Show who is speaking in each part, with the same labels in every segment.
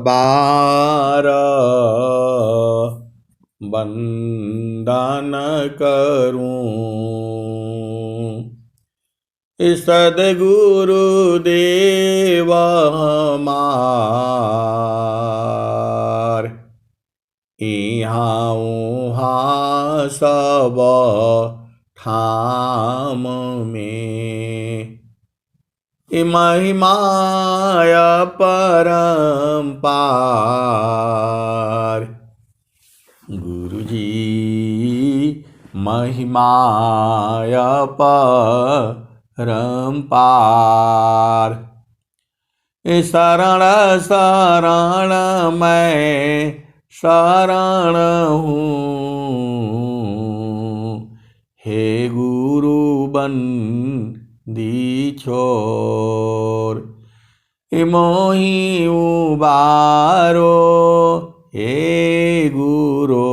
Speaker 1: बार वंदन करूं सदगुरु देव हमार इहाँ उहाँ सब ठाम में महिमाय परम्पार गुरुजी महिमाय परम्पार शरण शरण मैं शरण हूँ हे गुरु बंदी छोर मोहि उबारो हे गुरो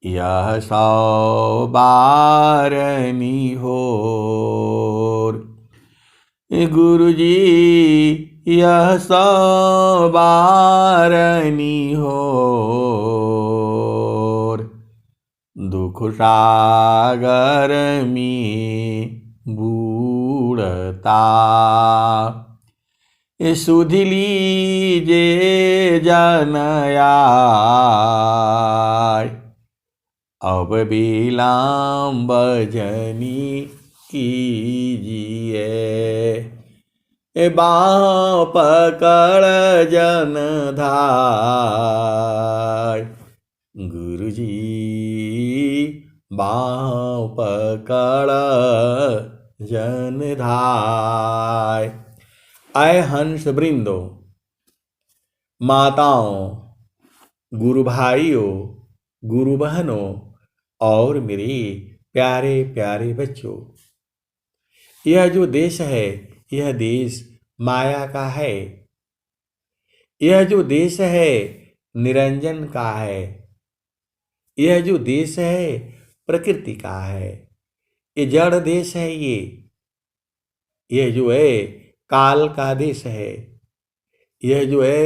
Speaker 1: यह सौ बारनी होर गुरुजी यह सौ बारनी होर दुख सागर में बूढ़ता सुध लीजे जनयाय अब विलम्ब जनी कीजिए बाँह पकड़ जन धाय गुरुजी बाँह पकड़ जन धाय। आए हंस वृंदो, माताओं, गुरु भाइयों, गुरु बहनों और मेरे प्यारे प्यारे बच्चों, यह जो देश है यह देश माया का है। यह जो देश है निरंजन का है। यह जो देश है प्रकृति का है। ये जड़ देश है। यह जो है काल का देश है। यह जो है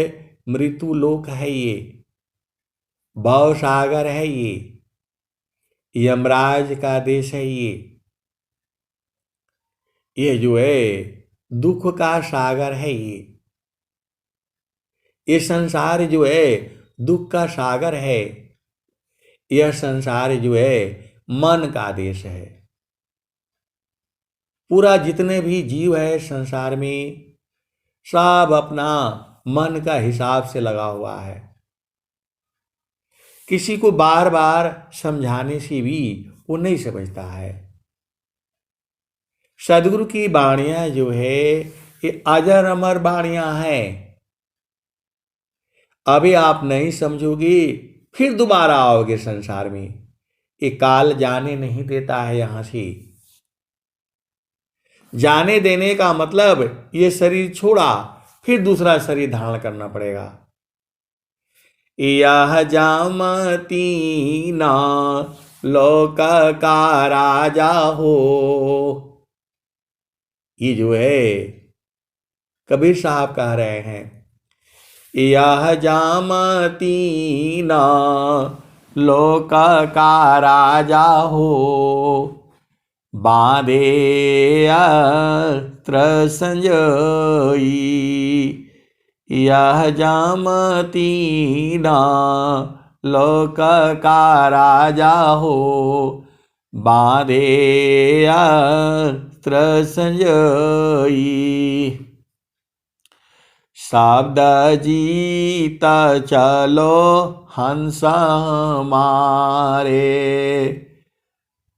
Speaker 1: मृत्यु लोक है। ये भव सागर है। ये यमराज का देश है। ये जो है दुख का सागर है। ये संसार जो है दुख का सागर है। यह संसार जो है मन का देश है। पूरा जितने भी जीव है संसार में सब अपना मन का हिसाब से लगा हुआ है। किसी को बार बार समझाने से भी वो नहीं समझता है। सदगुरु की वाणियां जो है ये अजर अमर वाणियां हैं। अभी आप नहीं समझोगे फिर दोबारा आओगे संसार में। ये काल जाने नहीं देता है। यहां से जाने देने का मतलब ये शरीर छोड़ा फिर दूसरा शरीर धारण करना पड़ेगा। यह जामती न लोक का राजा हो। ये जो है कबीर साहब कह रहे हैं, यह जामती न लोक का राजा हो। बांधे अस्त्र संजयी यह जामती न लोक का राजा हो। बांधे अस्त्र संजयी शब्द जीत चलो हंस मारे।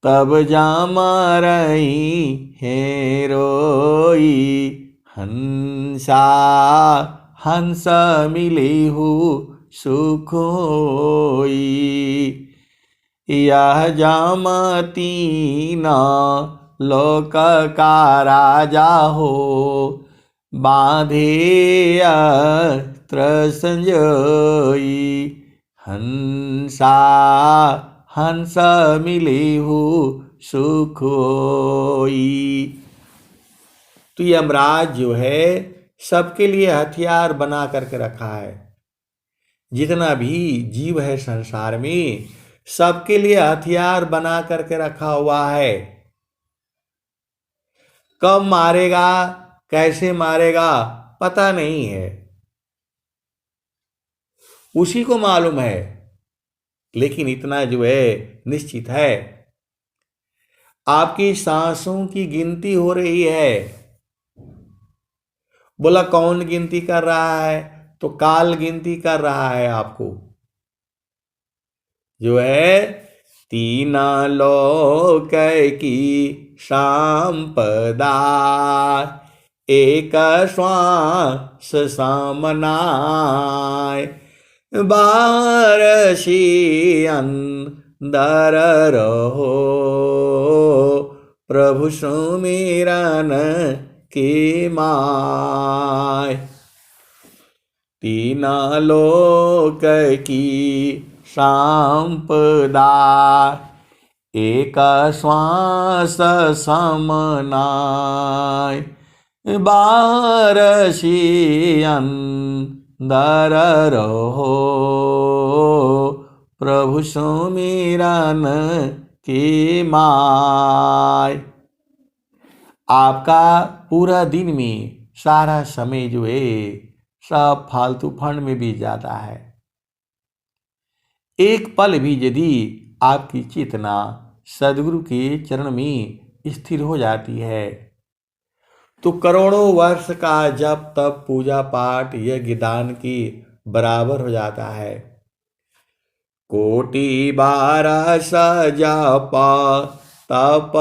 Speaker 1: तब जाम रही है रोई हंसा। हंस मिली हूँ सुख होई। यह जामती न लोक का राजा हो। बांधे अस्त्र संजयी हंसा। हंस मिली हूँ सुख होई। तो यमराज जो है सबके लिए हथियार बना करके रखा है। जितना भी जीव है संसार में, सबके लिए हथियार बना करके रखा हुआ है। कब मारेगा, कैसे मारेगा, पता नहीं है, उसी को मालूम है। लेकिन इतना जो है निश्चित है, आपकी सांसों की गिनती हो रही है। बोला कौन गिनती कर रहा है? तो काल गिनती कर रहा है आपको। जो है तीना लोक की संपदा, एक श्वास समनाय, बारसी अंदर रहो, प्रभु सुमिरन की माय। तीना लोक की संपदा, एक श्वास समनाय, बारसी अंदर रहो, प्रभु सुमिरन की माय। आपका पूरा दिन में सारा समय जो है सब फालतू फंड में बीत जाता है। एक पल भी यदि आपकी चेतना सदगुरु के चरण में स्थिर हो जाती है तो करोड़ों वर्ष का जप तप पूजा पाठ यज्ञ दान की बराबर हो जाता है। कोटि बारह जप तप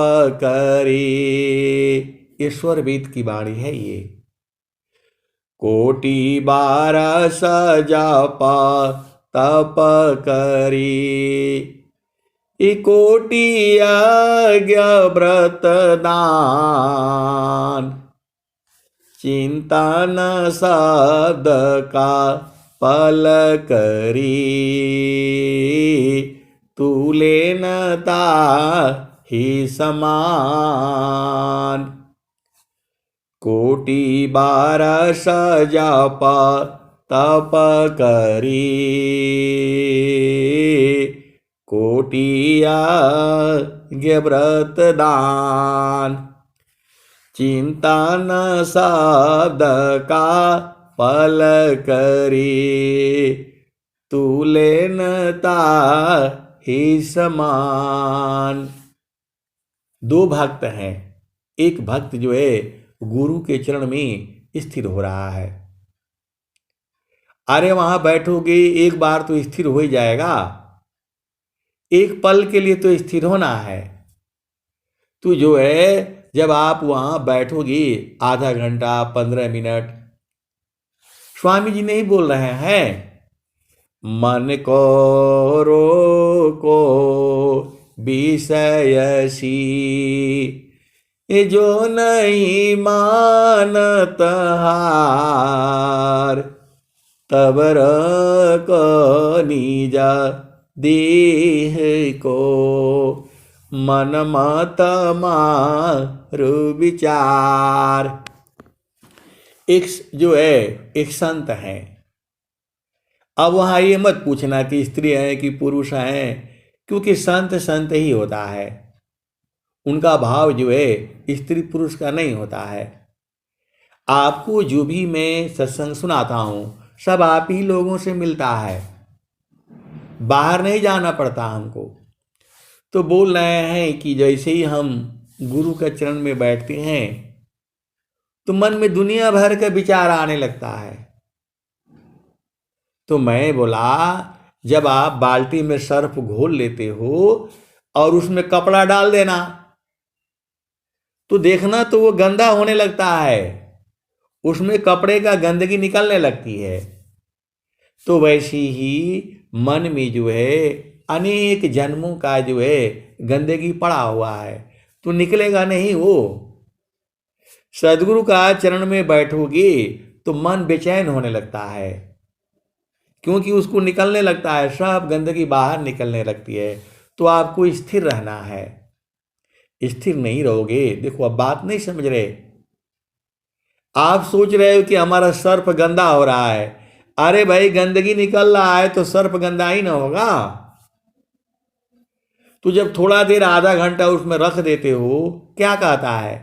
Speaker 1: करी, ईश्वर वेद की वाणी है ये। कोटि बारह जप तप करी, कोटि यज्ञ व्रत दान, चिंतन शब्द का पल करी, तूले नता ही समान। कोटि बारह जप तप करी, कोटि यज्ञ व्रत दान, चिंतन शब्द का पल करी, तुलेनता ही समान। दो भक्त हैं। एक भक्त जो है गुरु के चरण में स्थिर हो रहा है। अरे वहां बैठोगे एक बार तो स्थिर हो ही जाएगा, एक पल के लिए तो स्थिर होना है। तो जो है जब आप वहां बैठोगे आधा घंटा 15 मिनट, स्वामी जी नहीं बोल रहे हैं मन को रोको विषयसी, जो नहीं मानत हार, तब रखो निज देह को, मन मत मारु विचार। एक जो है एक संत है। अब वहां ये मत पूछना कि स्त्री है कि पुरुष है, क्योंकि संत संत ही होता है। उनका भाव जो है स्त्री पुरुष का नहीं होता है। आपको जो भी मैं सत्संग सुनाता हूं सब आप ही लोगों से मिलता है, बाहर नहीं जाना पड़ता हमको। तो बोल रहे हैं कि जैसे ही हम गुरु के चरण में बैठते हैं तो मन में दुनिया भर का विचार आने लगता है। तो मैं बोला जब आप बाल्टी में सर्फ घोल लेते हो और उसमें कपड़ा डाल देना तो देखना तो वो गंदा होने लगता है, उसमें कपड़े का गंदगी निकलने लगती है। तो वैसे ही मन में जो है अनेक जन्मों का जो है गंदगी पड़ा हुआ है, तो निकलेगा नहीं वो। सदगुरु का चरण में बैठोगे तो मन बेचैन होने लगता है, क्योंकि उसको निकलने लगता है, सब गंदगी बाहर निकलने लगती है। तो आपको स्थिर रहना है। स्थिर नहीं रहोगे, देखो अब बात नहीं समझ रहे। आप सोच रहे हो कि हमारा सर्फ गंदा हो रहा है। अरे भाई, गंदगी निकल रहा है तो सर्फ गंदा ही ना होगा। तो जब थोड़ा देर आधा घंटा उसमें रख देते हो, क्या कहता है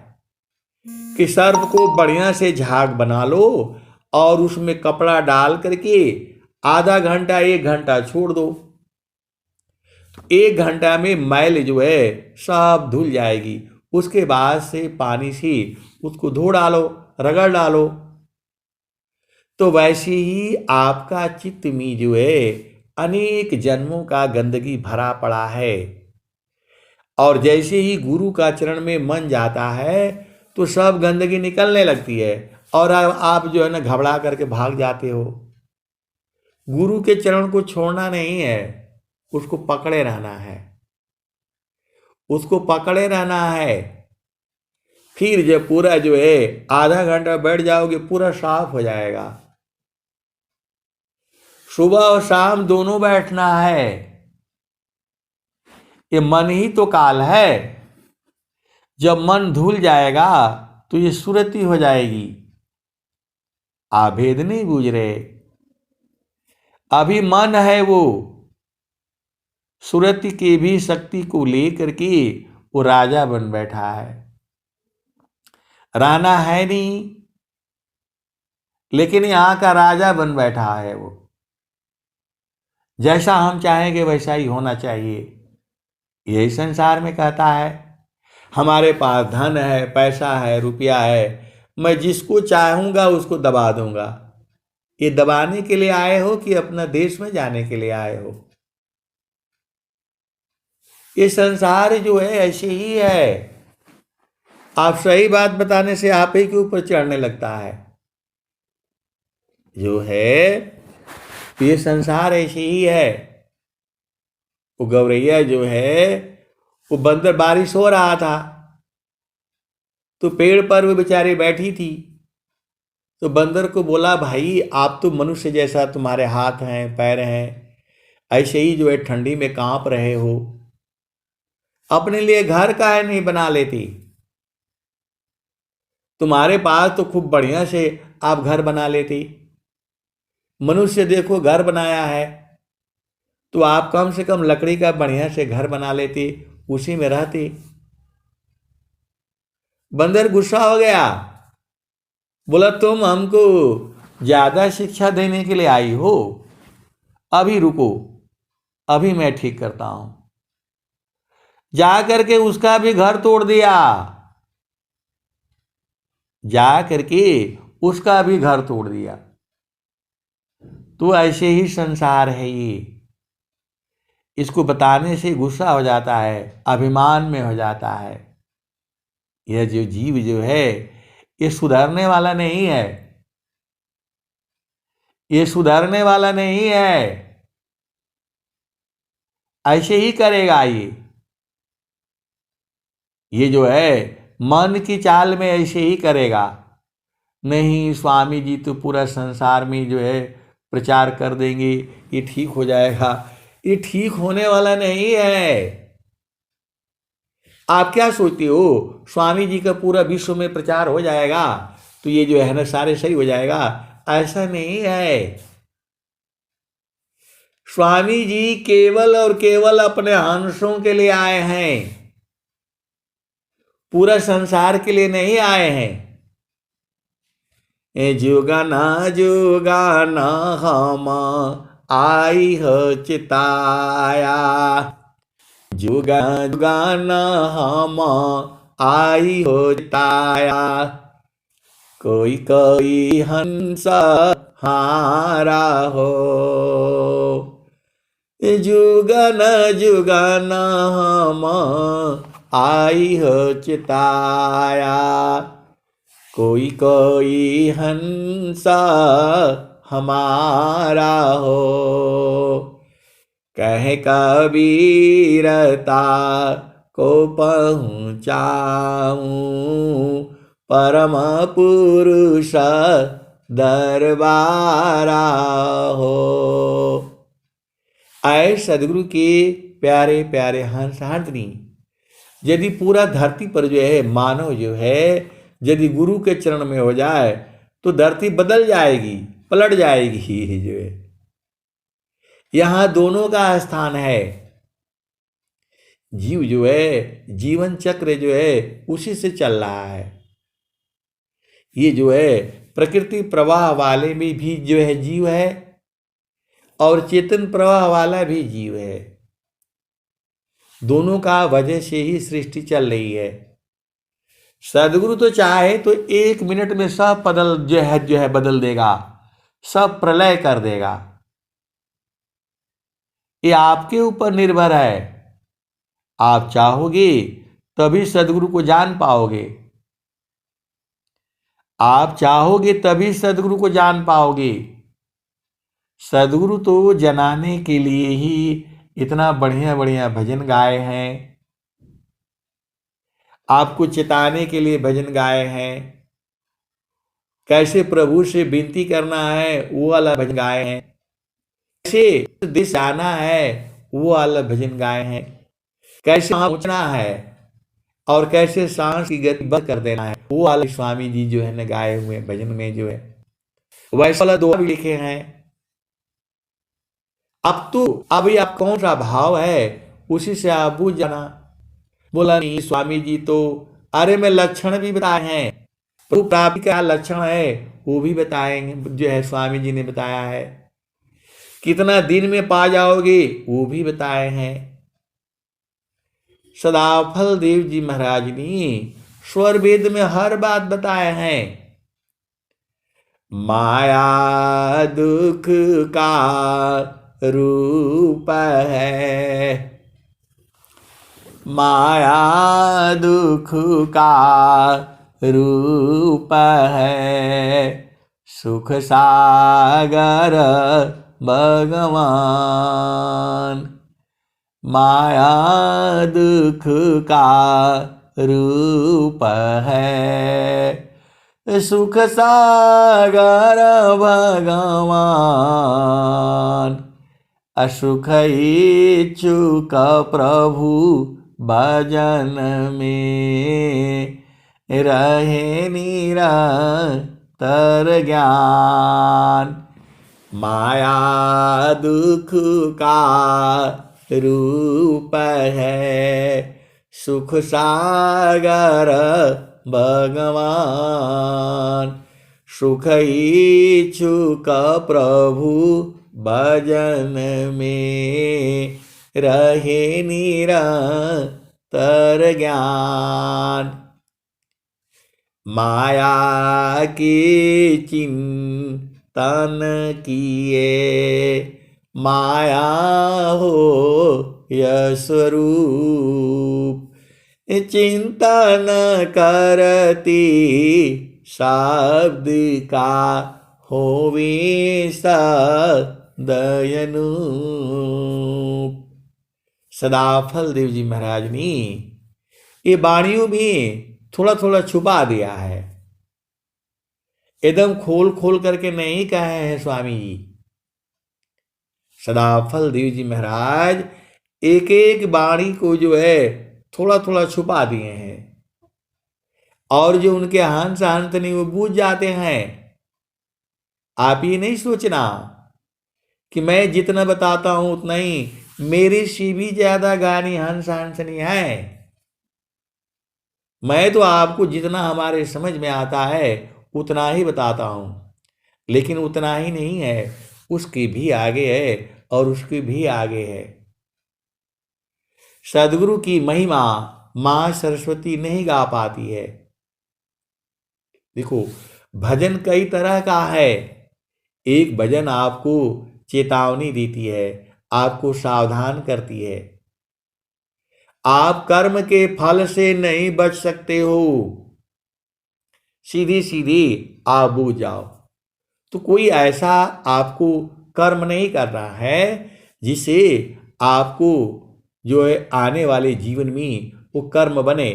Speaker 1: कि सर्फ को बढ़िया से झाग बना लो और उसमें कपड़ा डाल करके आधा घंटा 1 घंटा छोड़ दो। 1 घंटा में मैल जो है सब धुल जाएगी। उसके बाद से पानी से उसको धो डालो, रगड़ डालो। तो वैसे ही आपका चित्त में जो है अनेक जन्मों का गंदगी भरा पड़ा है। और जैसे ही गुरु का चरण में मन जाता है तो सब गंदगी निकलने लगती है और आप जो है ना घबरा करके भाग जाते हो। गुरु के चरण को छोड़ना नहीं है, उसको पकड़े रहना है, उसको पकड़े रहना है। फिर जब पूरा जो है आधा घंटा बैठ जाओगे, पूरा साफ हो जाएगा। सुबह और शाम दोनों बैठना है। ये मन ही तो काल है। जब मन धुल जाएगा तो ये सुरति हो जाएगी। आप भेद नहीं बूझ रहे। अभी मन है वो सुरति की भी शक्ति को लेकर के वो राजा बन बैठा है। राणा है नहीं, लेकिन यहां का राजा बन बैठा है वो। जैसा हम चाहेंगे वैसा ही होना चाहिए, यही संसार में कहता है। हमारे पास धन है, पैसा है, रुपया है, मैं जिसको चाहूंगा उसको दबा दूंगा। ये दबाने के लिए आए हो कि अपना देश में जाने के लिए आए हो? ये संसार जो है ऐसे ही है। आप सही बात बताने से आप ही के ऊपर चढ़ने लगता है जो है। तो ये संसार ऐसे ही है। वो गौरैया जो है, वो बंदर, बारिश हो रहा था तो पेड़ पर वो बेचारी बैठी थी। तो बंदर को बोला, भाई आप तो मनुष्य जैसा, तुम्हारे हाथ हैं पैर हैं, ऐसे ही जो है ठंडी में कांप रहे हो, अपने लिए घर काहे नहीं बना लेती? तुम्हारे पास तो खूब बढ़िया से आप घर बना लेती। मनुष्य देखो घर बनाया है, तो आप कम से कम लकड़ी का बढ़िया से घर बना लेती, उसी में रहती। बंदर गुस्सा हो गया, बोला तुम हमको ज्यादा शिक्षा देने के लिए आई हो? अभी रुको, अभी मैं ठीक करता हूं। जा करके उसका भी घर तोड़ दिया, जा करके उसका भी घर तोड़ दिया। तो ऐसे ही संसार है ये। इसको बताने से गुस्सा हो जाता है, अभिमान में हो जाता है। यह जो जीव जो है ये सुधरने वाला नहीं है, ये सुधरने वाला नहीं है। ऐसे ही करेगा ये जो है मन की चाल में ऐसे ही करेगा। नहीं, स्वामी जी तो पूरा संसार में जो है प्रचार कर देंगे, ये ठीक हो जाएगा। ये ठीक होने वाला नहीं है। आप क्या सोचते हो स्वामी जी का पूरा विश्व में प्रचार हो जाएगा तो ये जो है ना सारे सही हो जाएगा? ऐसा नहीं है। स्वामी जी केवल और केवल अपने हंसों के लिए आए हैं, पूरा संसार के लिए नहीं आए हैं। जुगाना जुगाना हम आई हो चिताया, जुगाना जुगाना हम आई हो चिताया, कोई कोई हंस हारा हो। जुगन जुगन हम आई हो चिताया, कोई कोई हंस हमारा हो। कह कबीरता को पहुँचाऊं, परम पुरुष दरबारा हो। आए सदगुरु के प्यारे प्यारे हंस हाथनी, यदि पूरा धरती पर जो है मानव जो है यदि गुरु के चरण में हो जाए तो धरती बदल जाएगी, पलट जाएगी। जो है यहां दोनों का स्थान है। जीव जो है जीवन चक्र जो है उसी से चल रहा है। ये जो है प्रकृति प्रवाह वाले में भी जो है जीव है और चेतन प्रवाह वाला भी जीव है। दोनों का वजह से ही सृष्टि चल रही है। सदगुरु तो चाहे तो 1 मिनट में सब जो है बदल देगा, सब प्रलय कर देगा। ये आपके ऊपर निर्भर है। आप चाहोगे तभी सदगुरु को जान पाओगे। आप चाहोगे तभी सदगुरु को जान पाओगे। सदगुरु तो जनाने के लिए ही इतना बढ़िया बढ़िया भजन गाए हैं, आपको चिताने के लिए भजन गाए हैं। कैसे प्रभु से विनती करना है वो वाला भजन गाए हैं, कैसे देश जाना है वो वाला भजन गाए हैं, कैसे पहुंचना है और कैसे सांस की गति बंद कर देना है वो वाले स्वामी जी जो है न गाए हुए भजन में जो है वैसा वाला दोहा भी लिखे हैं। अब तो अभी आप कौन सा भाव है उसी से आप बूझ जाना। बोला नहीं स्वामी जी तो अरे मैं लक्षण भी बताए हैं, प्रभु प्राप्ति का लक्षण है वो भी बताएंगे, जो है स्वामी जी ने बताया है। कितना दिन में पा जाओगे वो भी बताए हैं। सदाफल देव जी महाराज ने स्वर वेद में हर बात बताए हैं। माया दुख का रूप है, माया दुख का रूप है, सुख सागर भगवान। माया दुख का रूप है, सुख सागर भगवान। असुख इच्छुक प्रभु भजन में रहे निरंतर ज्ञान। माया दुख का रूप है, सुख सागर भगवान। सुख इच्छुक प्रभु भजन में रहे निरंतर ज्ञान। माया की चिंतन किए माया हो यह स्वरूप। चिंतन करती शब्द का होवे सदयनूप। सदाफल देव जी महाराज ने ये वाणियों में थोड़ा थोड़ा छुपा दिया है, एकदम खोल खोल करके नहीं कहे हैं स्वामी जी। सदाफल देव जी महाराज एक एक वाणी को जो है थोड़ा थोड़ा छुपा दिए हैं और जो उनके हंस हंस नहीं वो बूझ जाते हैं। आप ये नहीं सोचना कि मैं जितना बताता हूं उतना ही, मेरे से भी ज्यादा गानी हंस हंसनी है। मैं तो आपको जितना हमारे समझ में आता है उतना ही बताता हूं, लेकिन उतना ही नहीं है, उसके भी आगे है और उसके भी आगे है। सदगुरु की महिमा मां सरस्वती नहीं गा पाती है। देखो भजन कई तरह का है। एक भजन आपको चेतावनी देती है, आपको सावधान करती है। आप कर्म के फल से नहीं बच सकते हो, सीधी सीधी आप बूझ जाओ। तो कोई ऐसा आपको कर्म नहीं कर रहा है जिसे आपको जो है आने वाले जीवन में वो कर्म बने।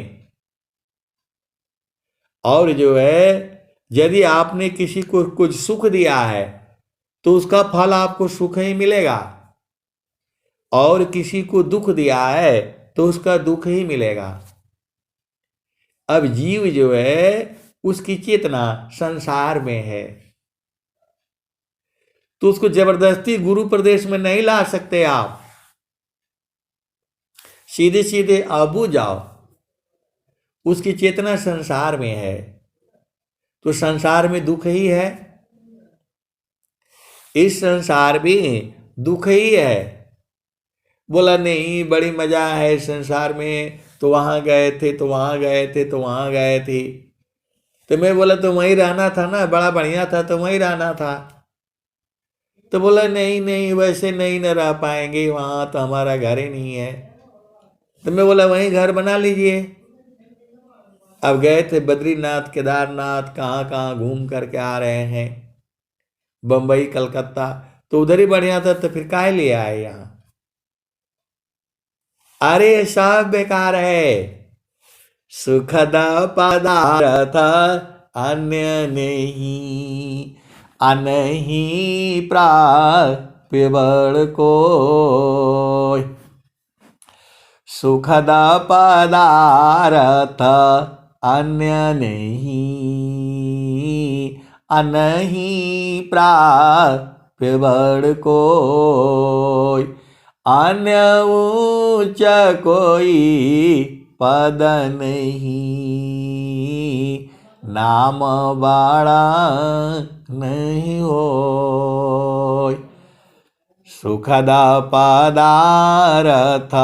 Speaker 1: और जो है यदि आपने किसी को कुछ सुख दिया है तो उसका फल आपको सुख ही मिलेगा, और किसी को दुख दिया है तो उसका दुख ही मिलेगा। अब जीव जो है उसकी चेतना संसार में है, तो उसको जबरदस्ती गुरु प्रदेश में नहीं ला सकते आप। सीधे सीधे अबू जाओ, उसकी चेतना संसार में है, तो संसार में दुख ही है, इस संसार में दुख ही है। बोला नहीं बड़ी मजा है संसार में, तो वहां गए थे तो वहां गए थे तो वहां गए थे। तो मैं बोला तो वहीं रहना था ना, बड़ा बढ़िया था तो वहीं रहना था। तो बोला नहीं नहीं वैसे नहीं न रह पाएंगे, वहां तो हमारा घर ही नहीं है। तो मैं बोला वहीं घर बना लीजिए। अब गए थे बद्रीनाथ केदारनाथ, कहाँ कहाँ घूम करके आ रहे हैं, बंबई कलकत्ता, तो उधर ही बढ़िया था, तो फिर काहे ले आए यहाँ। अरे सब बेकार है। सुखद पदार्थ अन्य नहीं, अनही प्राप्य बड़ कोय। सुखद पदार्थ अन्य नहीं, अनही प्राप्य बड़ कोय। अन्य ऊंच कोई पद नहीं, नाम बाड़ा नहीं होय। सुखद पदार्थ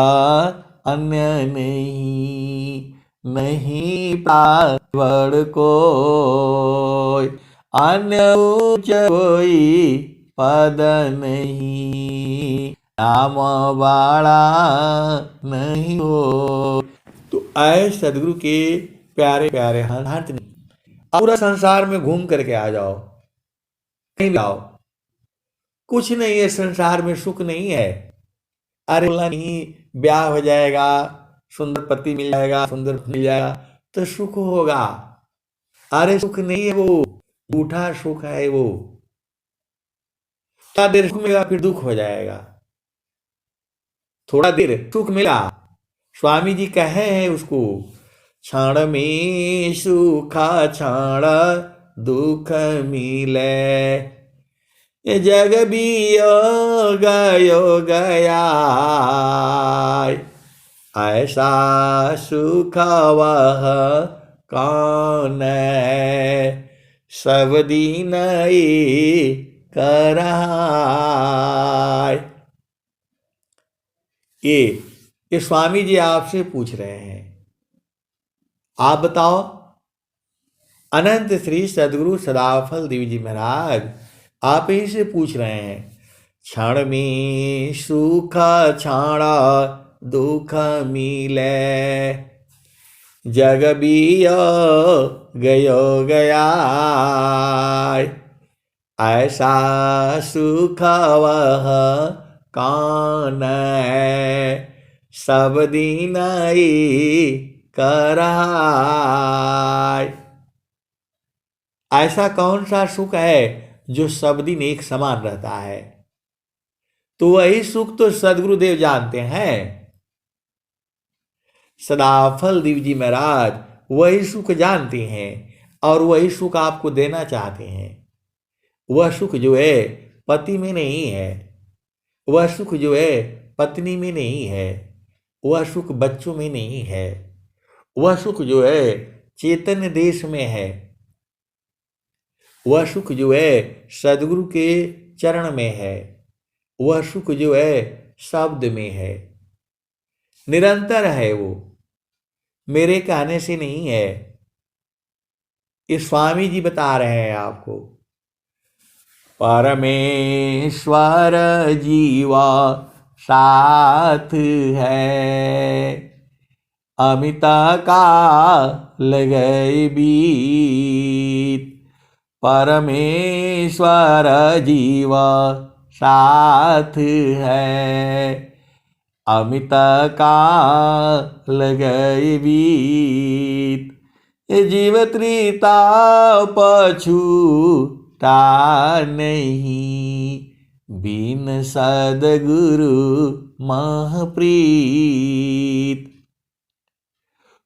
Speaker 1: अन्य नहीं, नहीं पावड़ कोय। अन्य ऊंच कोई पद नहीं, नाम बाड़ा नहीं हो। तो आए सदगुरु के प्यारे प्यारे हाथ नहीं, पूरा संसार में घूम करके आ जाओ, कहीं भी आओ, कुछ नहीं है संसार में, सुख नहीं है। अरे बोला नहीं ब्याह हो जाएगा, सुंदर पति मिल जाएगा, सुंदर मिल जाएगा तो सुख होगा। अरे सुख नहीं है वो, झूठा सुख है वो। थोड़ा देर सुख मिलेगा फिर दुख हो जाएगा। थोड़ा देर सुख मिला, स्वामी जी कहे हैं उसको, क्षण में सुखा क्षण दुख मिले, ये जग भी गयो गया। ऐसा सुख वह कौन है, सब दिन ही कराय। ये स्वामी जी आपसे पूछ रहे हैं, आप बताओ। अनंत श्री सदगुरु सदाफल देव जी महाराज आप ही से पूछ रहे हैं, क्षण में सुख क्षण दुख मिले, जग भी गयो गया। ऐसा सुख वह कौन है, सब दिन ही कराय। ऐसा कौन सा सुख है जो सब दिन एक समान रहता है। तो वही सुख तो सदगुरुदेव जानते हैं। सदाफल देव जी महाराज वही सुख जानते हैं और वही सुख आपको देना चाहते हैं। वह सुख जो है पति में नहीं है, वह सुख जो है पत्नी में नहीं है, वह सुख बच्चों में नहीं है, वह सुख जो है चेतन देश में है, वह सुख जो है सदगुरु के चरण में है, वह सुख जो है शब्द में है, निरंतर है। वो मेरे कहने से नहीं है, ये स्वामी जी बता रहे हैं आपको। परमेश्वर जीवा साथ है, अमित काल गए बीत। परमेश्वर जीवा साथ है, अमित काल गए बीत। जीव त्रिता पछूता नहीं, बिन सदगुरु महप्रीत।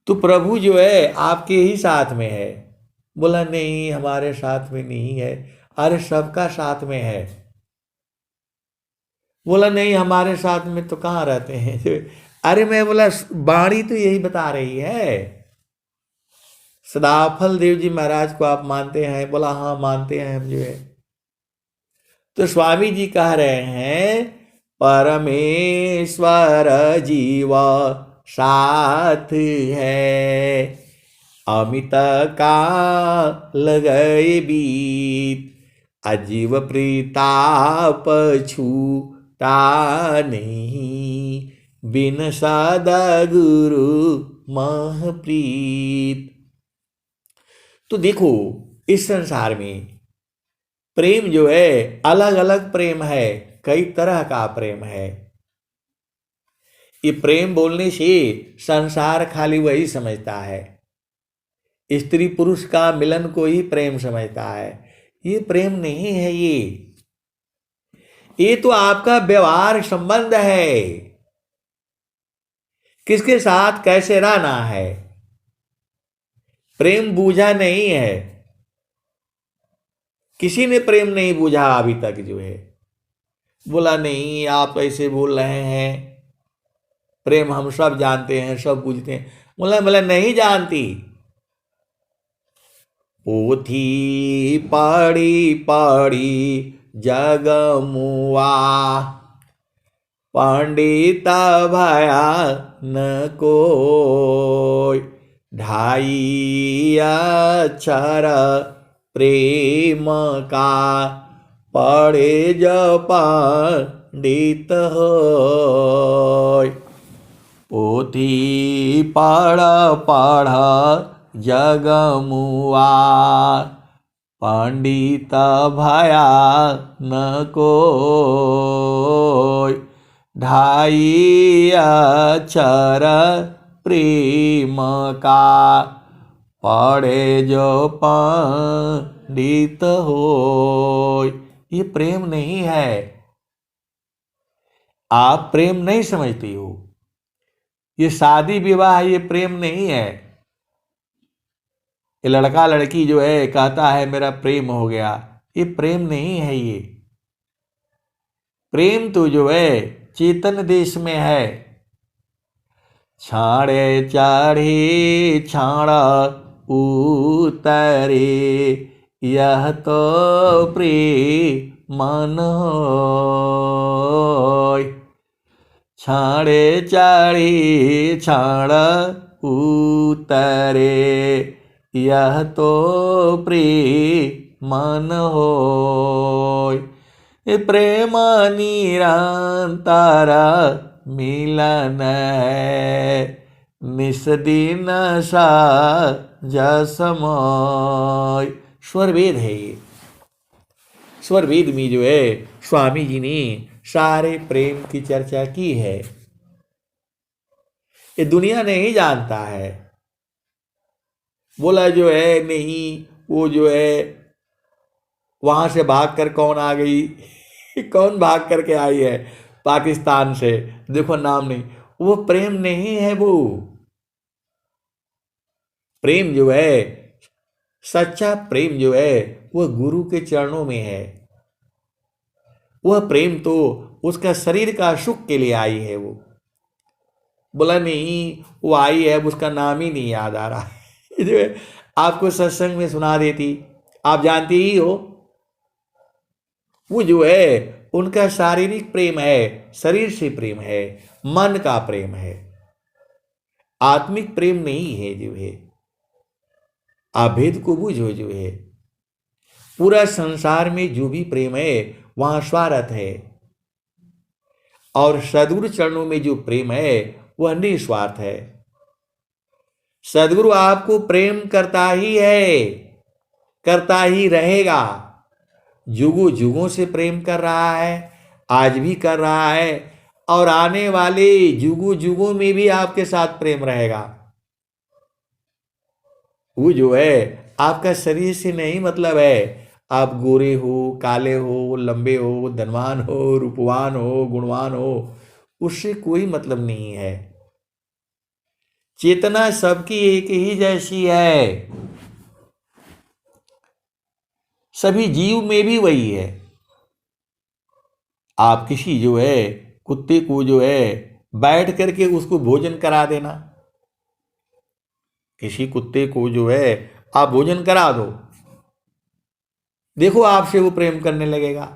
Speaker 1: तो प्रभु जो है आपके ही साथ में है, बोला नहीं हमारे साथ में नहीं है। अरे सबका साथ में है। बोला नहीं हमारे साथ में तो कहाँ रहते हैं। अरे मैं बोला वाणी तो यही बता रही है। सदाफल देव जी महाराज को आप मानते हैं? बोला हाँ मानते हैं हम जो है। तो स्वामी जी कह रहे हैं परमेश्वर जीवा साथ है, अमित का लगए बीत, अजीव प्रताप छूटा नहीं, बिन सदा गुरु महप्रीत। तो देखो इस संसार में प्रेम जो है अलग अलग प्रेम है, कई तरह का प्रेम है। ये प्रेम बोलने से संसार खाली वही समझता है, स्त्री पुरुष का मिलन को ही प्रेम समझता है। ये प्रेम नहीं है। ये तो आपका व्यवहार संबंध है, किसके साथ कैसे रहना है। प्रेम बूझा नहीं है, किसी ने प्रेम नहीं बूझा अभी तक जो है। बोला नहीं आप ऐसे बोल रहे हैं, प्रेम हम सब जानते हैं सब बूझते हैं। बोला बोला नहीं जानती। पोथी पढ़ी पढ़ी जग मुआ, पंडित भया न कोई, ढाई अक्षर प्रेम का, पढ़े जो पंडित होय। पोथी पढ़ पढ़ जग मुआ, पंडित भया न कोय, ढाई अक्षर प्रेम का, पढ़े जो पंडित होय। ये प्रेम नहीं है, आप प्रेम नहीं समझती हो। ये शादी विवाह ये प्रेम नहीं है। ये लड़का लड़की जो है कहता है मेरा प्रेम हो गया, ये प्रेम नहीं है। ये प्रेम तो जो है चेतन देश में है। छाड़े चढ़ी छाड़ा उतरे, यह तो प्रेम मन होय। छाड़े चढ़ी छाड़ा उतरे, यह तो प्रेम मन होय। प्रेम निरंतर मिलन है, निस दिन जसमय। स्वरवेद है ये। स्वरवेद में जो है स्वामी जी ने सारे प्रेम की चर्चा की है। ये दुनिया नहीं जानता है। बोला जो है नहीं वो जो है वहां से भाग कर कौन आ गई कौन भाग करके आई है पाकिस्तान से, देखो नाम नहीं। वो प्रेम नहीं है। वो प्रेम जो है सच्चा प्रेम जो है वह गुरु के चरणों में है। वह प्रेम तो उसका शरीर का सुख के लिए आई है। वो बोला नहीं वो आई है, उसका नाम ही नहीं याद आ रहा जो है आपको सत्संग में सुना देती, आप जानती ही हो। वो जो है उनका शारीरिक प्रेम है, शरीर से प्रेम है, मन का प्रेम है, आत्मिक प्रेम नहीं है। जो है आप भेद को बूझो। जो है पूरा संसार में जो भी प्रेम है वहां स्वार्थ है, और सद्गुरु चरणों में जो प्रेम है वह निस्वार्थ है। सद्गुरु आपको प्रेम करता ही है, करता ही रहेगा। जुगों जुगों से प्रेम कर रहा है, आज भी कर रहा है, और आने वाले जुगों जुगों में भी आपके साथ प्रेम रहेगा। वो जो है आपका शरीर से नहीं मतलब है, आप गोरे हो, काले हो, लंबे हो, धनवान हो, रूपवान हो, गुणवान हो, उससे कोई मतलब नहीं है। चेतना सबकी एक ही जैसी है। सभी जीव में भी वही है। आप किसी जो है कुत्ते को जो है बैठ करके उसको भोजन करा देना, किसी कुत्ते को जो है आप भोजन करा दो, देखो आपसे वो प्रेम करने लगेगा।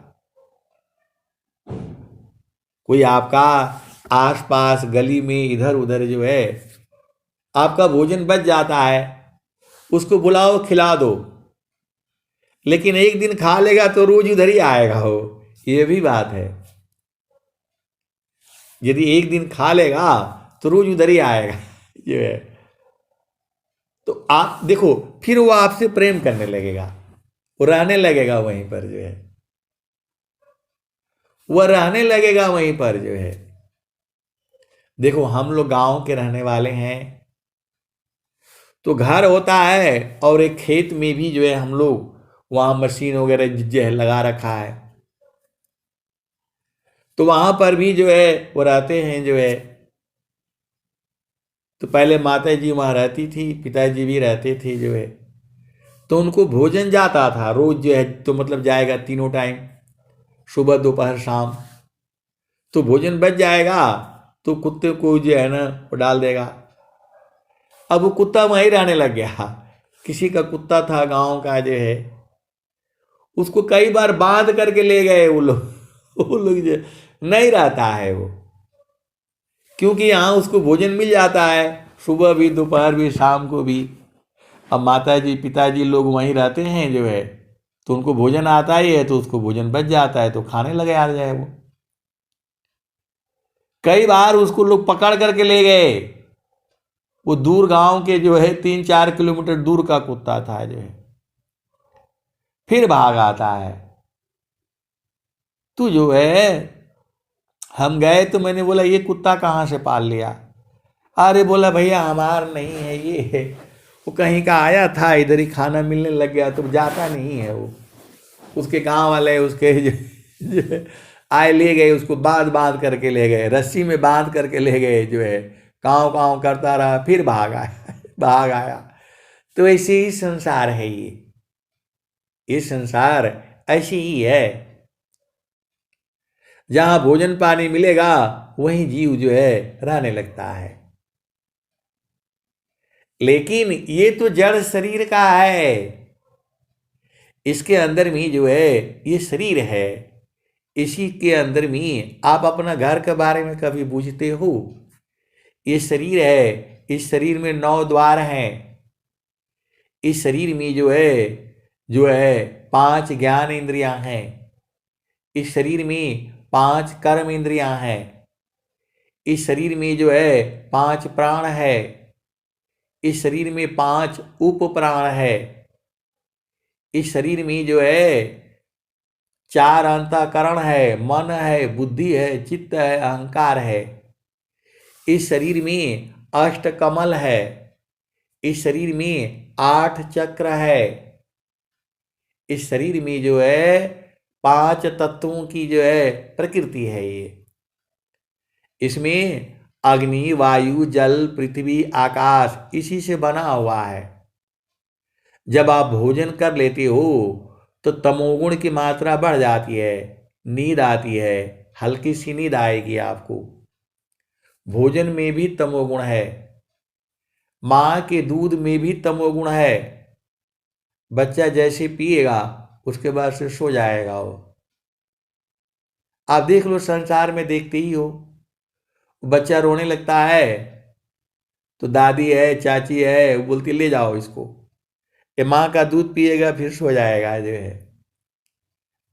Speaker 1: कोई आपका आसपास गली में इधर उधर जो है आपका भोजन बच जाता है, उसको बुलाओ खिला दो, लेकिन एक दिन खा लेगा तो रोज उधर ही आएगा वो, ये भी बात है। यदि एक दिन खा लेगा तो रोज उधर ही आएगा ये है। तो आप देखो फिर वो आपसे प्रेम करने लगेगा, वो रहने लगेगा वहीं पर जो है, वह रहने लगेगा वहीं पर जो है। देखो हम लोग गांव के रहने वाले हैं, तो घर होता है और एक खेत में भी जो है हम लोग वहां मशीन वगैरह जो है लगा रखा है, तो वहां पर भी जो है वो रहते हैं जो है। तो पहले माता जी वहां रहती थी, पिताजी भी रहते थे जो है, तो उनको भोजन जाता था रोज जो है, तो मतलब जाएगा तीनों टाइम, सुबह दोपहर शाम, तो भोजन बच जाएगा, तो कुत्ते को जो है ना वो डाल देगा। अब वो कुत्ता वहीं रहने लग गया। किसी का कुत्ता था गांव का जो है, उसको कई बार बांध करके ले गए वो लोग वो लोग जो नहीं रहता है वो, क्योंकि यहाँ उसको भोजन मिल जाता है, सुबह भी दोपहर भी शाम को भी। अब माता जी पिताजी लोग वहीं रहते हैं जो है, तो उनको भोजन आता ही है, तो उसको भोजन बच जाता है तो खाने लगे आ जाए वो। कई बार उसको लोग पकड़ करके ले गए, वो दूर गांव के जो है 3-4 किलोमीटर दूर का कुत्ता था जो है, फिर भाग आता है। तू जो है हम गए तो मैंने बोला ये कुत्ता कहाँ से पाल लिया? अरे बोला भैया हमार नहीं है ये है, वो कहीं का आया था, इधर ही खाना मिलने लग गया, तो जाता नहीं है वो। उसके गांव वाले उसके जो आए ले गए, उसको बांध बांध करके ले गए, रस्सी में बांध करके ले गए जो है, काँव काँव करता रहा, फिर भाग आया भाग आया। तो ऐसे ही संसार है ये संसार ऐसी ही है। जहां भोजन पानी मिलेगा वहीं जीव जो है रहने लगता है। लेकिन ये तो जड़ शरीर का है, इसके अंदर में जो है ये शरीर है, इसी के अंदर में आप अपना घर के बारे में कभी पूछते हो? ये शरीर है, इस शरीर में 9 द्वार हैं, इस शरीर में जो है 5 ज्ञान इंद्रियां हैं, इस शरीर में 5 कर्म इंद्रियां हैं, इस शरीर में जो है 5 प्राण है, इस शरीर में 5 उप प्राण है, इस शरीर में जो है 4 अंतःकरण है, मन है, बुद्धि है, चित्त है, अहंकार है, इस शरीर में 8 कमल है, इस शरीर में 8 चक्र है, इस शरीर में जो है 5 तत्वों की जो है प्रकृति है ये। इसमें अग्नि वायु जल पृथ्वी आकाश इसी से बना हुआ है। जब आप भोजन कर लेते हो तो तमोगुण की मात्रा बढ़ जाती है, नींद आती है, हल्की सी नींद आएगी आपको। भोजन में भी तमोगुण है, माँ के दूध में भी तमोगुण है। बच्चा जैसे पिएगा उसके बाद से सो जाएगा वो। आप देख लो संसार में देखते ही हो, बच्चा रोने लगता है तो दादी है चाची है वो बोलती ले जाओ इसको, ये माँ का दूध पिएगा फिर सो जाएगा जो है।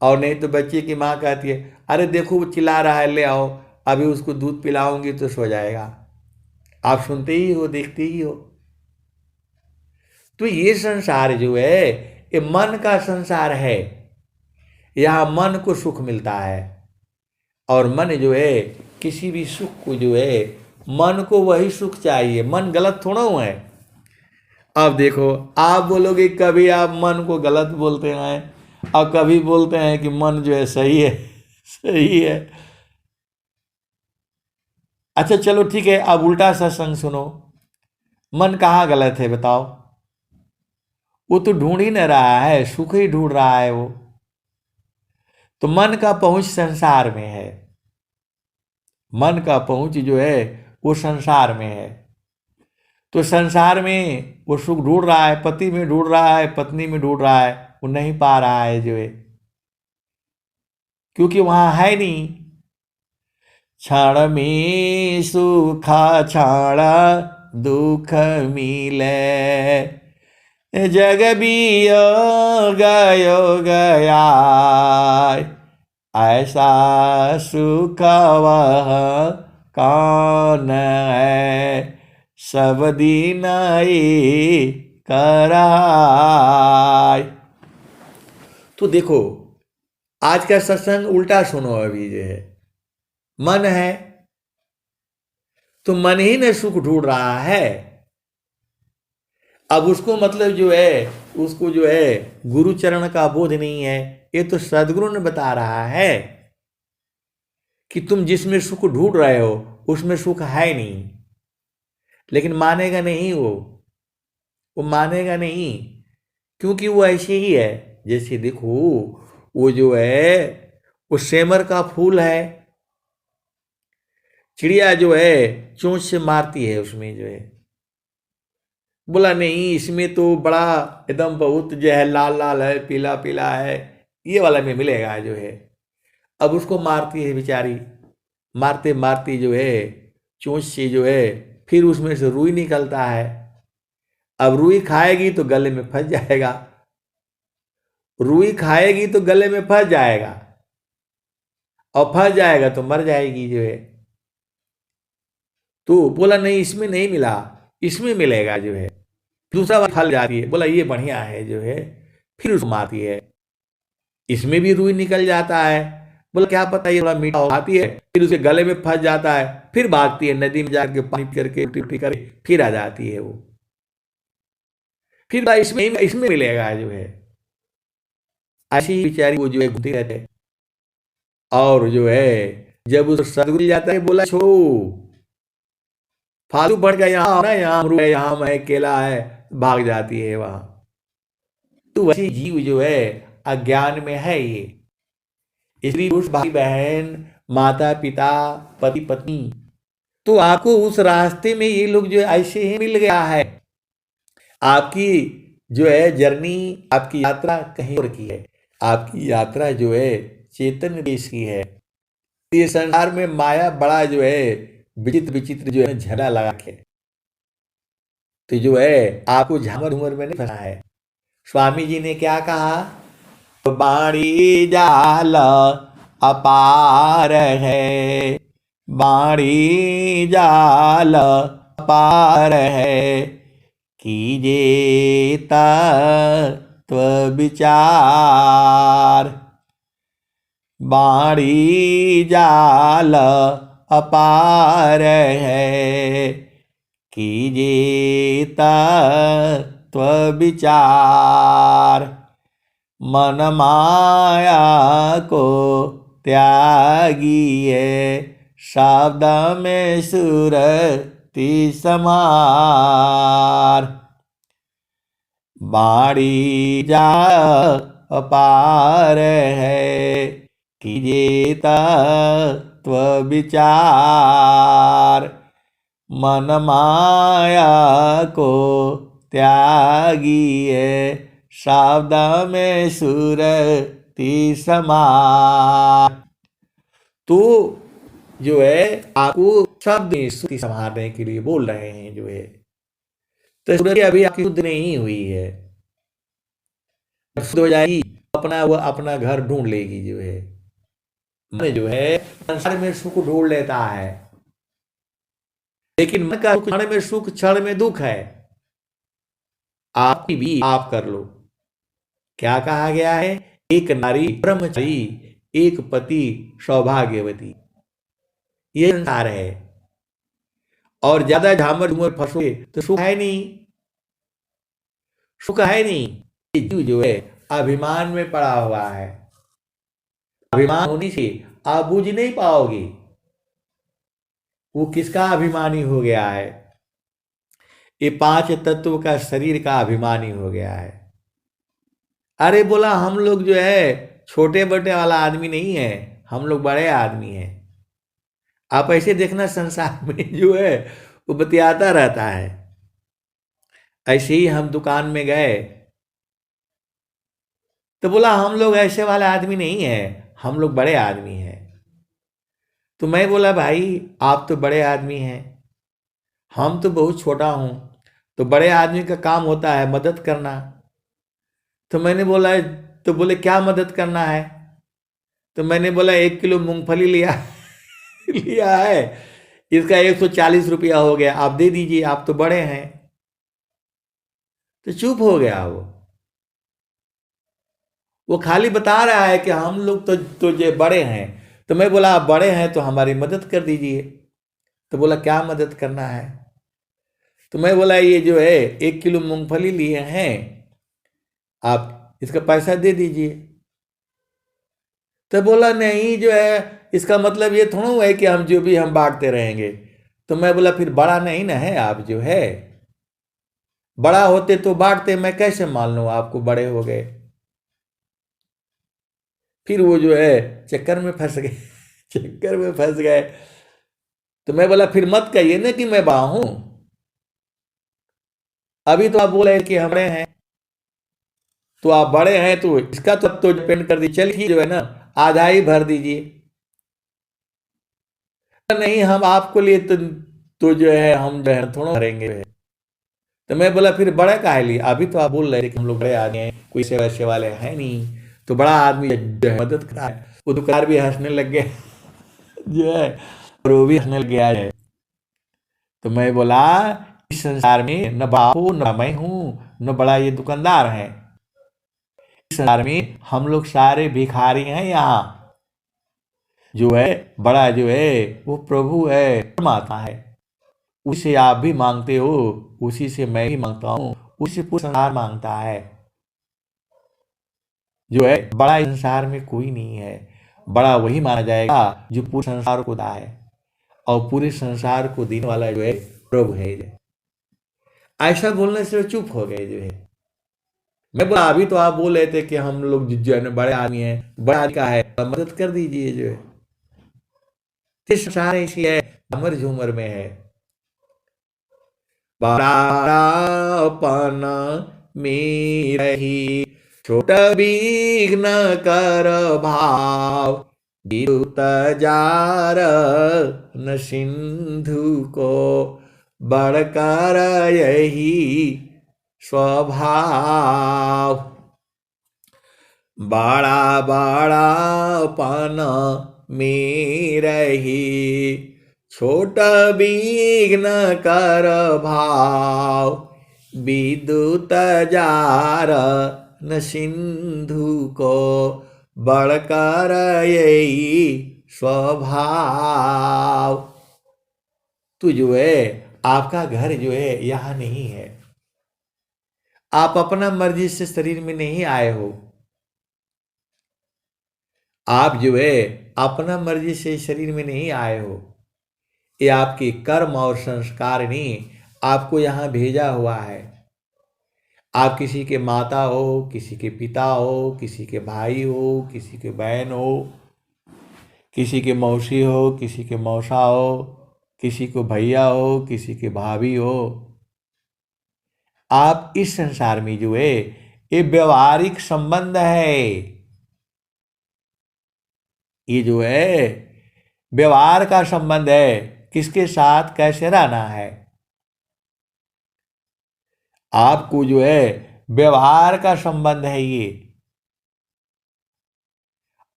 Speaker 1: और नहीं तो बच्चे की माँ कहती है अरे देखो वो चिल्ला रहा है ले आओ, अभी उसको दूध पिलाऊंगी तो सो जाएगा। आप सुनते ही हो देखते ही हो। तो ये संसार जो है ये मन का संसार है, यहाँ मन को सुख मिलता है, और मन जो है किसी भी सुख को जो है मन को वही सुख चाहिए, मन गलत थोड़ा हुआ है। अब देखो आप बोलोगे कभी आप मन को गलत बोलते हैं और कभी बोलते हैं कि मन जो है सही है सही है। अच्छा चलो ठीक है, अब उल्टा सत्संग सुनो, मन कहाँ गलत है बताओ? वो तो ढूंढ ही न रहा है, सुख ही ढूंढ रहा है वो। तो मन का पहुंच संसार में है, मन का पहुंच जो है वो संसार में है। तो संसार में वो सुख ढूंढ रहा है, पति में ढूंढ रहा है, पत्नी में ढूंढ रहा है, वो नहीं पा रहा है जो है, क्योंकि वहां है नहीं। क्षण में सुखा क्षण दुख मिले, जग बियो गयो गया, ऐसा सुख वह कौन है, सब दिन ही कराय। तो देखो आज का सत्संग उल्टा सुनो। अभी जो है मन है तो मन ही ने सुख ढूंढ रहा है। अब उसको मतलब जो है, उसको जो है गुरु चरण का बोध नहीं है। ये तो सदगुरु ने बता रहा है कि तुम जिसमें सुख ढूंढ रहे हो उसमें सुख है नहीं। लेकिन मानेगा नहीं वो मानेगा नहीं, क्योंकि वो ऐसे ही है। जैसे देखो वो जो है वो सेमर का फूल है, चिड़िया जो है चोंच से मारती है उसमें जो है, बोला नहीं इसमें तो बड़ा एकदम बहुत जो है लाल लाल है, पीला पीला है, ये वाला में मिलेगा जो है। अब उसको मारती है बेचारी, मारते मारते जो है चोंच से जो है फिर उसमें से रुई निकलता है। अब रुई खाएगी तो गले में फंस जाएगा, रुई खाएगी तो गले में फंस जाएगा, और फंस जाएगा तो मर जाएगी जो है। तो बोला नहीं इसमें नहीं मिला, इसमें मिलेगा जो है। दूसरा बार फल जाती है, बोला ये बढ़िया है जो है, फिर उसको मारती है, इसमें भी रुई निकल जाता है। बोला क्या पता ये थोड़ा मीठा आती है, फिर उसके गले में फंस जाता है, फिर भागती है नदी में जाके पानी करके उल्टी उल्टी करके फिर आ जाती है वो। फिर इसमें मिलेगा जो है। ऐसी बेचारी वो जो है घूमती रहते, और जो है जब उस सदगुरु जाता है बोला छो फालतू बढ़ गया, यहाँ ना यहाँ अमरूद है, यहाँ मैं केला है, भाग जाती है वहां। तो वैसे जीव जो है अज्ञान में है ये। स्त्री पुरुष भाई बहन माता पिता पति पत्नी, तो आपको उस रास्ते में ये लोग जो है ऐसे ही मिल गया है। आपकी जो है जर्नी, आपकी यात्रा कहीं और की है, आपकी यात्रा जो है चेतन देश की है। ये संसार में माया बड़ा जो है विचित्र विचित्र जो है झगड़ा लगा के, तो जो है आपको झामर झूमर में नहीं फंसा है। स्वामी जी ने क्या कहा, बाणी जाल अपार है, बाणी जाल अपार है, कीजे तत्व विचार, बाणी जाल अपार है, कीजे तत्व विचार, मन माया को त्यागिए, शब्द में सुरति समार, बाणी जा अपार है, कीजिए तत्व विचार, मन माया को त्यागिए, शब्द में सुरति समार। तो जो है आपको शब्द में सुरति संभालने के लिए बोल रहे हैं जो है। तो सुरति अभी आपकी शुद्ध नहीं हुई है, शुद्ध हो जाएगी अपना वो अपना घर ढूंढ लेगी जो है। मन जो है संसार में सुख ढूंढ लेता है, लेकिन मन का क्षण में सुख क्षण में दुख है। आपकी भी आप कर लो। क्या कहा गया है, एक नारी ब्रह्मचारी, एक पति सौभाग्यवती, ये संसार है। और ज्यादा झामर झूमर फंसोगे तो सुख है नहीं, सुख है नहीं। ये जीव जो है अभिमान में पड़ा हुआ है, अभिमान होने से आप बूझ नहीं पाओगे। वो किसका अभिमानी हो गया है, ये 5 तत्व का शरीर का अभिमानी हो गया है। अरे बोला हम लोग जो है छोटे बड़े वाला आदमी नहीं है, हम लोग बड़े आदमी हैं। आप ऐसे देखना संसार में जो है वो बतियाता रहता है। ऐसे ही हम दुकान में गए तो बोला हम लोग ऐसे वाले आदमी नहीं है, हम लोग बड़े आदमी हैं। तो मैं बोला भाई आप तो बड़े आदमी हैं, हम तो बहुत छोटा हूं। तो बड़े आदमी का काम होता है मदद करना। तो मैंने बोला, तो बोले क्या मदद करना है? तो मैंने बोला 1 किलो मूंगफली लिया लिया है, इसका 140 रुपया हो गया, आप दे दीजिए, आप तो बड़े हैं। तो चुप हो गया वो खाली बता रहा है कि हम लोग तो ये बड़े हैं। तो मैं बोला आप बड़े हैं तो हमारी मदद कर दीजिए। तो बोला क्या मदद करना है? तो मैं बोला ये जो है 1 किलो मूंगफली लिए हैं, आप इसका पैसा दे दीजिए। तो बोला नहीं जो है इसका मतलब ये थोड़ा है कि हम जो भी हम बांटते रहेंगे। तो मैं बोला फिर बड़ा नहीं ना है आप जो है, बड़ा होते तो बांटते, मैं कैसे मान लूं आपको बड़े हो गए? फिर वो जो है चक्कर में फंस गए चक्कर में फंस गए। तो मैं बोला फिर मत कहिए ना कि मैं बड़ा हूं, अभी तो आप बोल रहे हैं कि हम बड़े हैं, तो आप बड़े हैं तो इसका तो डिपेंड कर दीजिए, चलिए जो है ना आधा ही भर दीजिए। नहीं हम आपको लिए तो जो है हम जो है थोड़ा भरेंगे। तो मैं बोला फिर बड़ा काहे लिए, अभी तो आप बोल रहे थे कि हम लोग बड़े आदमी हैं, कोई से वैसे वाले हैं नहीं, तो बड़ा आदमी जो है मदद करा है। वो दुकानदार भी हंसने लग गया जो है, और वो भी हंसने लग गया है। तो मैं बोला इस संसार में न बापू न मैं हूं न बड़ा ये दुकानदार है, इस संसार में हम लोग सारे भिखारी हैं। यहाँ जो है बड़ा जो है वो प्रभु है, परमात्मा है। उसे आप भी मांगते हो, उसी से मैं भी मांगता हूँ, उसी से पूरा संसार मांगता है। जो है बड़ा इस संसार में कोई नहीं है, बड़ा वही माना जाएगा जो पूरे संसार को दा है, और पूरे संसार को देने वाला जो है प्रभु है। ऐसा बोलने से वो चुप हो गए जो है। मैं बोला अभी तो आप बोल रहे थे कि हम लोग जो है ना बड़े आदमी हैं, बड़ा आदमी का है मदद कर दीजिए जो है। ये संसार ऐसी है, झमर झूमर में है। बड़ापन में रही छोट विघ्न कर भाव, विद्युत जार न सिंधु को बढ़कर यही स्वभाव। बड़ा बड़ापन में रही छोट विघ्न कर भाव, विद्युत जार न सिंधु को बढ़कर यही स्वभाव। तो जो है आपका घर जो है यहाँ नहीं है, आप अपना मर्जी से शरीर में नहीं आए हो, आप जो है अपना मर्जी से शरीर में नहीं आए हो। ये आपके कर्म और संस्कार ने आपको यहाँ भेजा हुआ है। आप किसी के माता हो, किसी के पिता हो, किसी के भाई हो, किसी के बहन हो, किसी के मौसी हो, किसी के मौसा हो, किसी को भैया हो, किसी के भाभी हो। आप इस संसार में जो है ये व्यवहारिक संबंध है, ये जो है व्यवहार का संबंध है, किसके साथ कैसे रहना है। आपको जो है व्यवहार का संबंध है ये,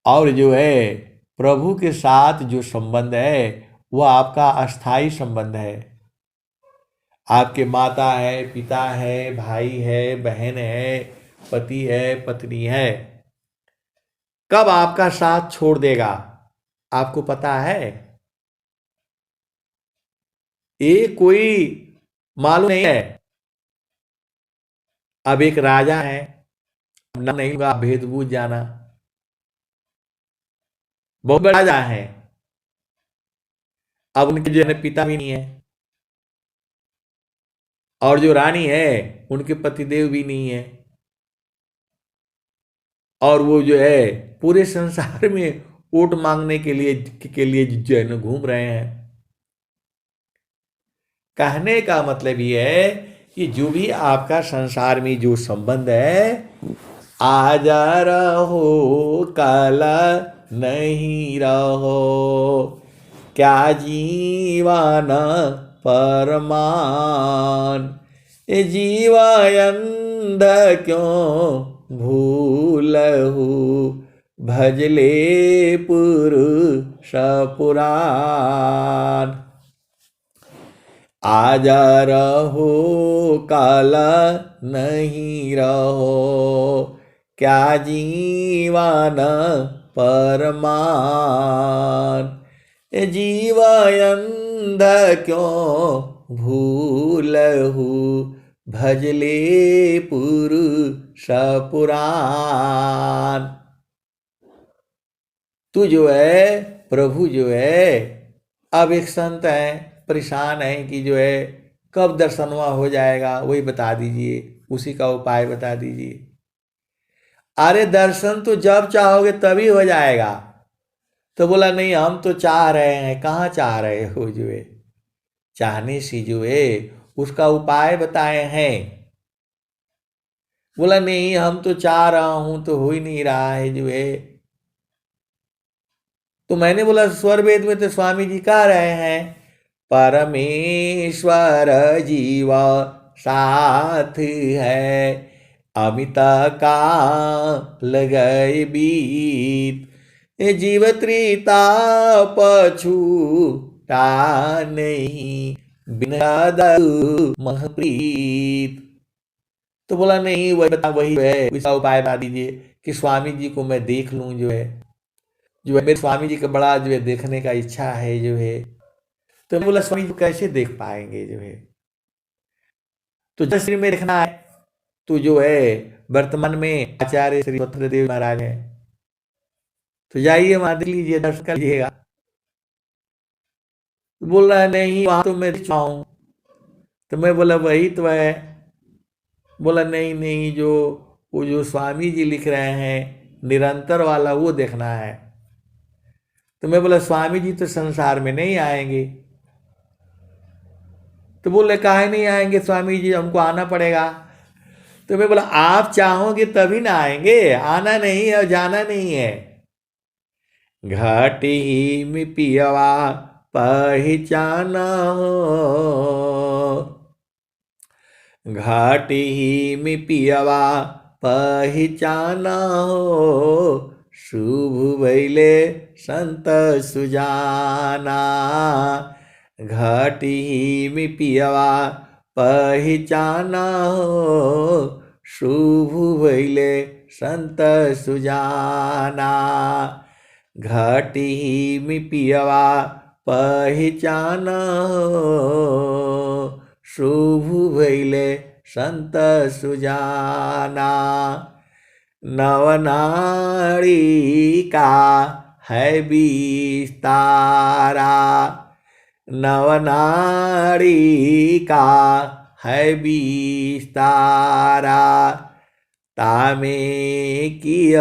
Speaker 1: और जो है प्रभु के साथ जो संबंध है वो आपका अस्थाई संबंध है। आपके माता है, पिता है, भाई है, बहन है, पति है, पत्नी है, कब आपका साथ छोड़ देगा आपको पता है? ये कोई मालूम नहीं है। अब एक राजा है, नाम नहीं होगा, भेद बूझ जाना, बहुत बड़ा राजा है। अब उनके जो है पिता भी नहीं है, और जो रानी है उनके पतिदेव भी नहीं है। और वो जो है पूरे संसार में वोट मांगने के लिए जो है ना घूम रहे हैं। कहने का मतलब ये है कि जो भी आपका संसार में जो संबंध है, आज रहो कल नहीं रहो, क्या जीवन परमान, ये जीवायंद क्यों भूलहु, भजले पुरुष पुराण। आज रहो कल नहीं रहो, क्या जीवन परमान, जीवायंध क्यों भूलहु, भजले पुरुष पुराण। तू जो है प्रभु जो है, अब एक संत है परेशान है कि जो है कब दर्शनवा हो जाएगा, वही बता दीजिए, उसी का उपाय बता दीजिए। अरे दर्शन तो जब चाहोगे तभी हो जाएगा। तो बोला नहीं हम तो चाह रहे हैं। कहाँ चाह रहे हो जो है, चाहने से जो है उसका उपाय बताए हैं। बोला नहीं हम तो चाह रहा हूं तो हो ही नहीं रहा है जो है। तो मैंने बोला स्वर वेद में तो स्वामी जी कह रहे हैं, परमेश्वर जीवा साथ है, अमित का लगए बीत, जीव त्रिता पछूटा नहीं, बिना महप्रीत। तो बोला नहीं वही है, इसका उपाय बता दीजिए कि स्वामी जी को मैं देख लूं जो है मेरे स्वामी जी का बड़ा जो है देखने का इच्छा है जो है। तो मैं बोला स्वामी जी को कैसे देख पाएंगे जो है, तो जश्री में देखना है तो जो है वर्तमान में आचार्य श्री स्वतंत्र देव महाराज हैं, तो जाइए वहां देख लीजिए, दर्शन कर लीजिएगा। तो बोल रहा है नहीं वहां तो मैं देख हूं। तो मैं बोला वही तो है। बोला नहीं नहीं जो वो जो स्वामी जी लिख रहे हैं निरंतर वाला वो देखना है। तो मैं बोला स्वामी जी तो संसार में नहीं आएंगे। तो बोले काहे नहीं आएंगे स्वामी जी, हमको आना पड़ेगा। तो मैं बोला आप चाहोगे तभी ना आएंगे, आना नहीं है और जाना नहीं है। घाटी ही में पियवा पहचाना हो, घाटी ही में पियवा पहचाना हो, शुभ भैले संत सुजाना। घाटी ही में पियवा पहचाना हो, शुभ भैले संत सुजाना। घाटी ही में पियवा पहचाना हो, शुभ भैले संत सुजाना। नवनाड़ी का है विस्तारा, नवनाड़ी का है विस्तारा, तामे किय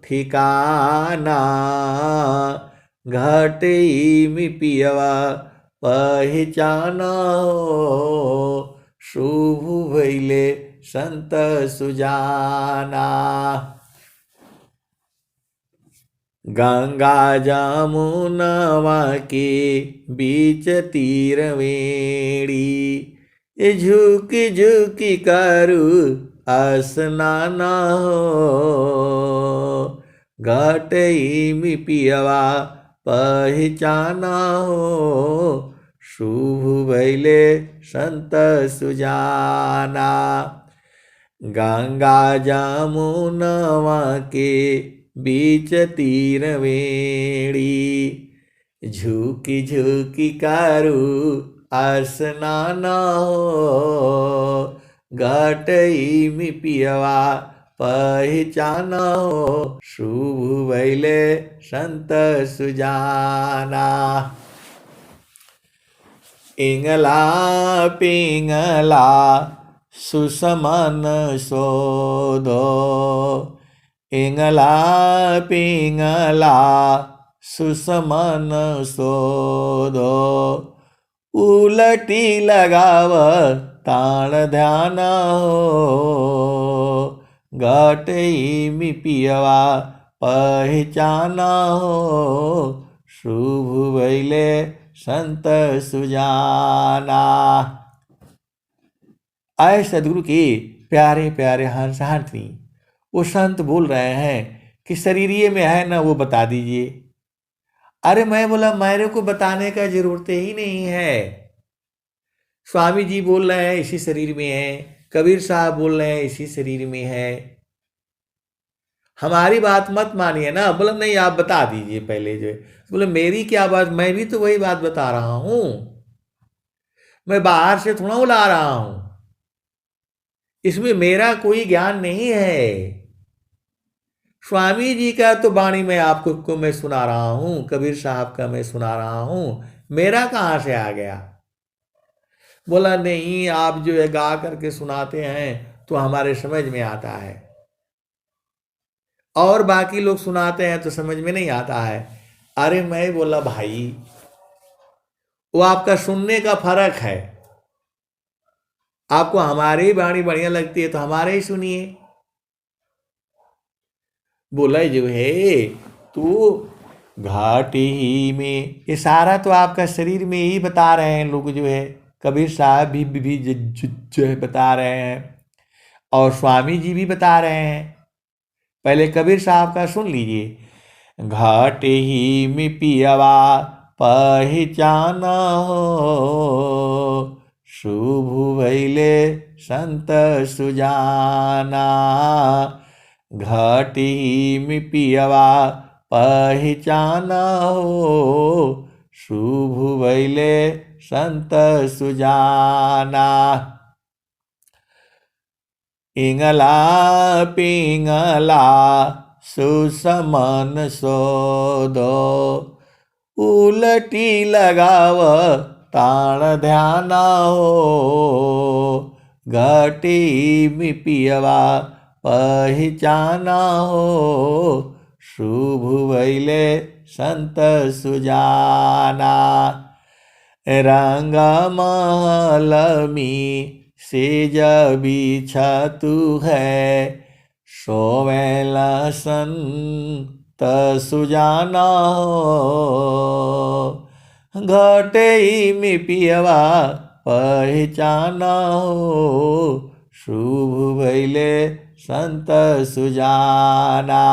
Speaker 1: ठिकाना। घाटी में पियवा पहचाना हो, शुभ भैले संत सुजाना। गंगा जमुनवा के बीच तीरवेणी, झुकी झुकी करू स्नाना हो, घाटी में पियवा पहचाना हो, शुभ भैले संत सुजाना। गंगा जमुनवा के बीच तीरवेणी, झुकी झुकी करू स्नाना हो, घाटी में पियवा पहचाना हो, शुभ भैले संत सुजाना। इंगला पिंगला सुसमन शोधो, इंगला पिंगला सुसमन सोदो, उलटी लगाव ताण ध्यान हो, घटई मि पियवा पहचाना हो, शुभ भैले संत सुजाना। आए सदगुरु के प्यारे प्यारे हंसहार्थी, वो संत बोल रहे हैं कि शरीर ये में है ना, वो बता दीजिए। अरे मैं बोला मेरे को बताने का जरूरत ही नहीं है। स्वामी जी बोल रहे हैं इसी शरीर में है, कबीर साहब बोल रहे हैं इसी शरीर में है। हमारी बात मत मानिए ना। बोला नहीं आप बता दीजिए पहले जो है। बोले मेरी क्या बात, मैं भी तो वही बात बता रहा हूं, मैं बाहर से थोड़ा ला रहा हूं, इसमें मेरा कोई ज्ञान नहीं है। स्वामी जी का तो वाणी में आपको को मैं सुना रहा हूं, कबीर साहब का मैं सुना रहा हूं, मेरा कहां से आ गया। बोला नहीं आप जो है गा करके सुनाते हैं तो हमारे समझ में आता है, और बाकी लोग सुनाते हैं तो समझ में नहीं आता है। अरे मैं बोला भाई वो आपका सुनने का फर्क है। आपको हमारी वाणी बढ़िया लगती है तो हमारे ही सुनिए। बोला जो है तू घाटी ही में, ये सारा तो आपका शरीर में ही बता रहे हैं लोग जो है। कबीर साहब भी जो है बता रहे हैं, और स्वामी जी भी बता रहे हैं। पहले कबीर साहब का सुन लीजिए। घाट ही में पियवा पहचाना हो, शुभ भैले संत सुजाना। घाट ही में पियवा पहचाना हो, शुभ भैले संत सुजाना। इंगला पिंगला सुसमन सोदो, उलटी लगाव ताण ध्याना हो, घटी मि पियवा पहचाना हो, शुभ भैले संत सुजाना। रंग महल में सेज बिछतु है, सोवेल संत सुजाना हो, घटई में पियवा पहचाना हो, शुभ भैले संत सुजाना।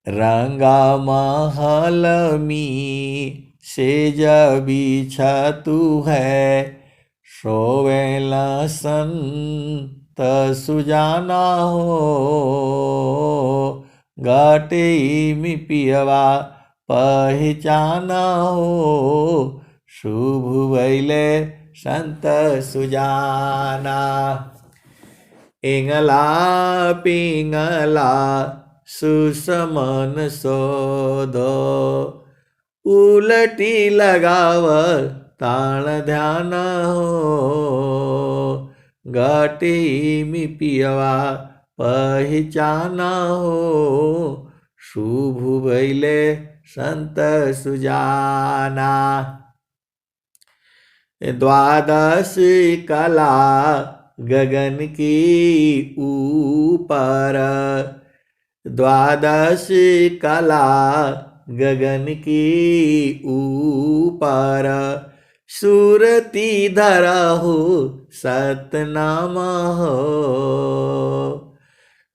Speaker 1: रंगा महल में सेज बिछतु है, सोवेल संत सुजाना हो, घटई में पियवा पहचाना हो, शुभ भैले संत सुजाना। इंगला पिंगला सुसमन सोदो, उलटी लगाव ताण ध्यान हो, घटी मि पियवा पहचाना हो, शुभ भैले संत सुजाना। द्वादश कला गगन की ऊपर, द्वादश कला गगन की ऊपर, सूरती धरहु सतनाम हो,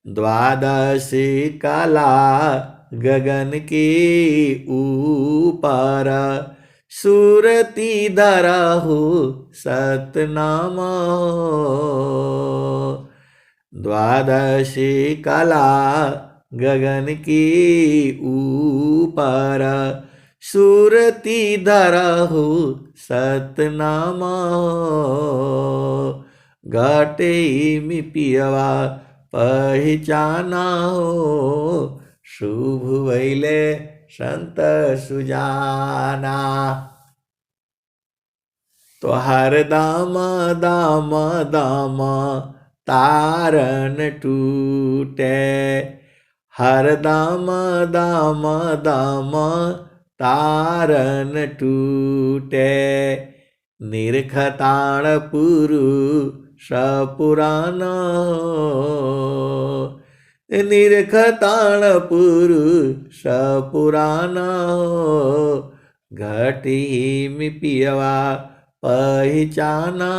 Speaker 1: द्वादश कला गगन की ऊपर, सूरती धरहु सतनाम हो, द्वादश कला गगन की ऊपर, सूरती धरहु सतनाम हो, घटई मि पियवा पहचाना हो, शुभ भैले संत सुजाना। तो हर दाम दाम दाम तारन टूटे, हर दाम दाम दाम तारन टूटे। निरखताण पुरुष पुराना, निरखताण पुरुष पुराना। घटी में पियवा पहचाना,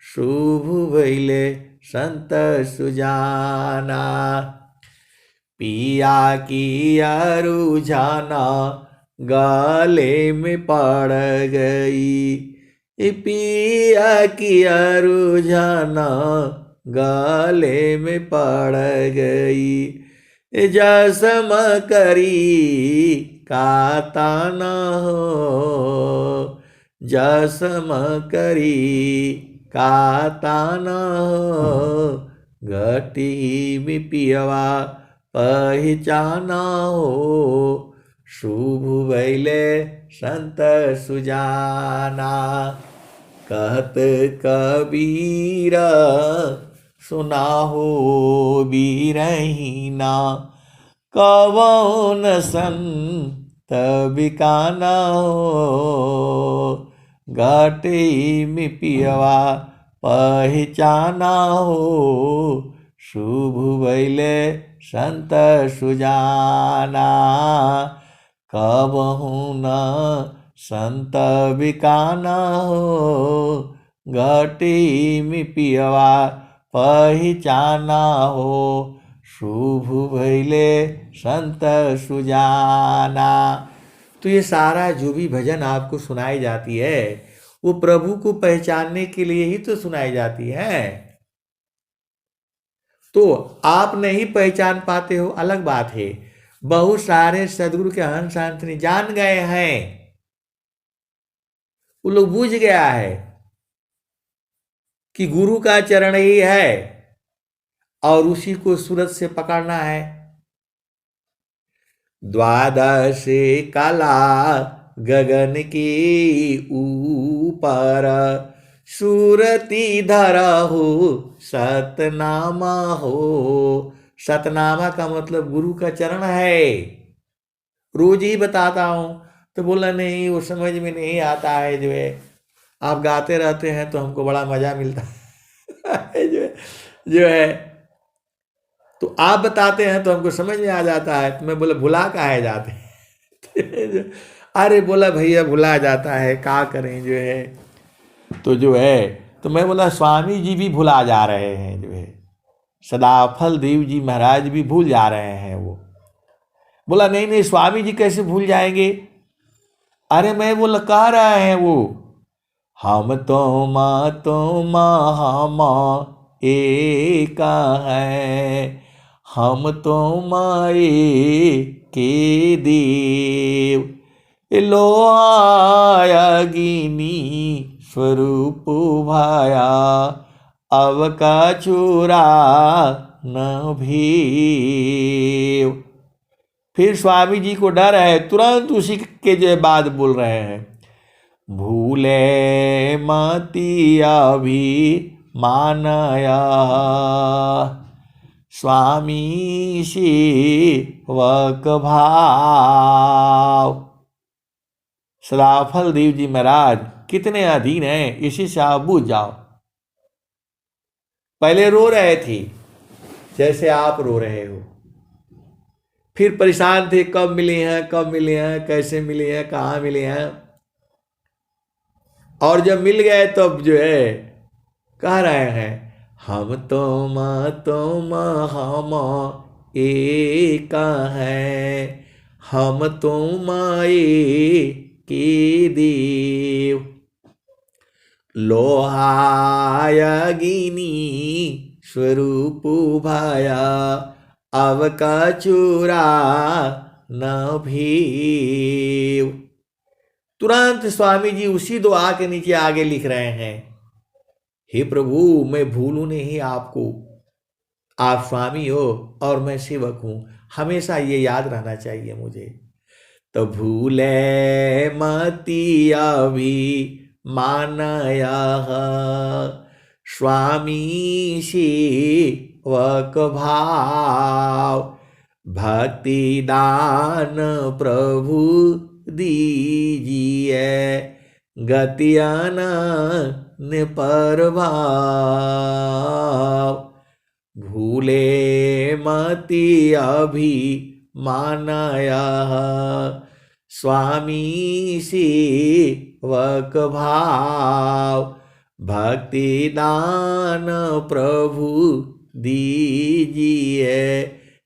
Speaker 1: शुभ भइले संत सुजाना। पिया की रुझाना गले में पड़ गई, पिया की रुझाना गले में पड़ गई। जसम करी काताना हो, जसम करी काताना हो। घटी में पियवा पहचाना हो, शुभ भइले संत सुजाना। कहत कबीरा सुना हो बीरहीना, कवन संत बिकाना हो। घटी में पियवा पहचाना हो, शुभ भइले संत सुजाना। कबहु न संत बिकाना हो, घटी में पियवा पहचाना हो, शुभ भइले संत सुजाना। तो ये सारा जो भी भजन आपको सुनाई जाती है वो प्रभु को पहचानने के लिए ही तो सुनाई जाती है। तो आप नहीं पहचान पाते हो अलग बात है, बहुत सारे सदगुरु के हंस हंसनी जान गए हैं, वो लोग बूझ गया है कि गुरु का चरण ही है और उसी को सूरत से पकड़ना है। द्वादश कला गगन के ऊपर, सूरती धरा हो सतनामा हो। सतनामा का मतलब गुरु का चरण है। रोज ही बताता हूं तो बोला नहीं वो समझ में नहीं आता है, जो है आप गाते रहते हैं तो हमको बड़ा मजा मिलता है जो है तो आप बताते हैं तो हमको समझ में आ जाता है। तो मैं बोला भुला काहे जाते हैं अरे बोला भैया भुला जाता है, क्या करें जो है। तो जो है तो मैं बोला स्वामी जी भी भुला जा रहे हैं, जो है सदाफल देव जी महाराज भी भूल जा रहे हैं। वो बोला नहीं नहीं स्वामी जी कैसे भूल जाएंगे। अरे मैं बोला कह रहे हैं वो, हम हम एक है, हम तो माए के देव। लोहागिनी स्वरूप भाया, अब का चूरा न भीव। फिर स्वामी जी को डर है, तुरंत उसी के जो बाद बोल रहे हैं, भूले मतिया भी मानया, स्वामी सेवक भाव। सदाफल देव जी महाराज कितने अधीन हैं, इसी से आप बूझ जाओ। पहले रो रहे थे जैसे आप रो रहे हो, फिर परेशान थे कब मिले हैं, कब मिले हैं, कैसे मिले हैं, कहाँ मिले हैं। और जब मिल गए तब जो है कह रहे हैं, हम तुम हम एक हैं, हम तुम के देव। लोहायगिनी स्वरूप भाया, अब का चूरा न भीव। तुरंत स्वामी जी उसी दुआ के नीचे आगे लिख रहे हैं, हे प्रभु मैं भूलूं नहीं आपको, आप स्वामी हो और मैं सेवक हूं, हमेशा ये याद रहना चाहिए मुझे। तो भूले मतिया भी मानया, स्वामी सेवक वक भाव, भक्ति दान प्रभु दीजिए, गति अनन्य परभाव। भूले मति अभिमानया, स्वामी सेवक भाव, भक्ति दान प्रभु दीजिए,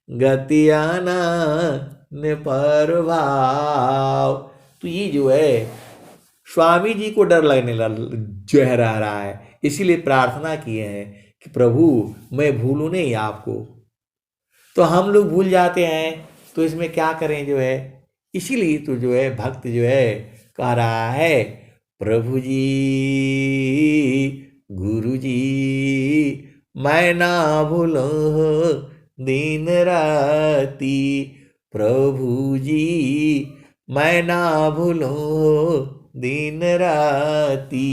Speaker 1: गति अनन्य परभाव। तो ये जो है स्वामी जी को डर लगने जो है रहा है, इसीलिए प्रार्थना किए हैं कि प्रभु मैं भूलूं नहीं आपको। तो हम लोग भूल जाते हैं, तो इसमें क्या करें जो है, इसीलिए तो जो है भक्त जो है कह रहा है, प्रभु जी गुरु जी मैं ना भूलूं दिन राती, प्रभु जी मैं ना भूलूं दिन राती।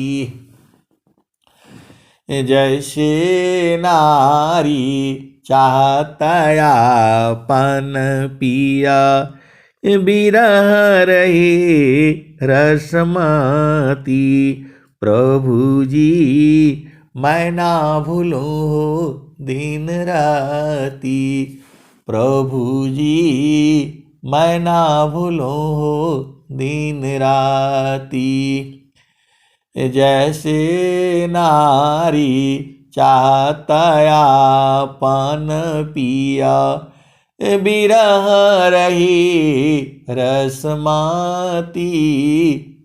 Speaker 1: जैसे नारी चाहता अपन पिया, बिरह रही रसमती, प्रभु जी मैं ना भूलूं दिन राती, प्रभु जी मैं ना भूलूं दिन राती। जैसे नारी चाहता अपन पिया, बिरह रही रसमती,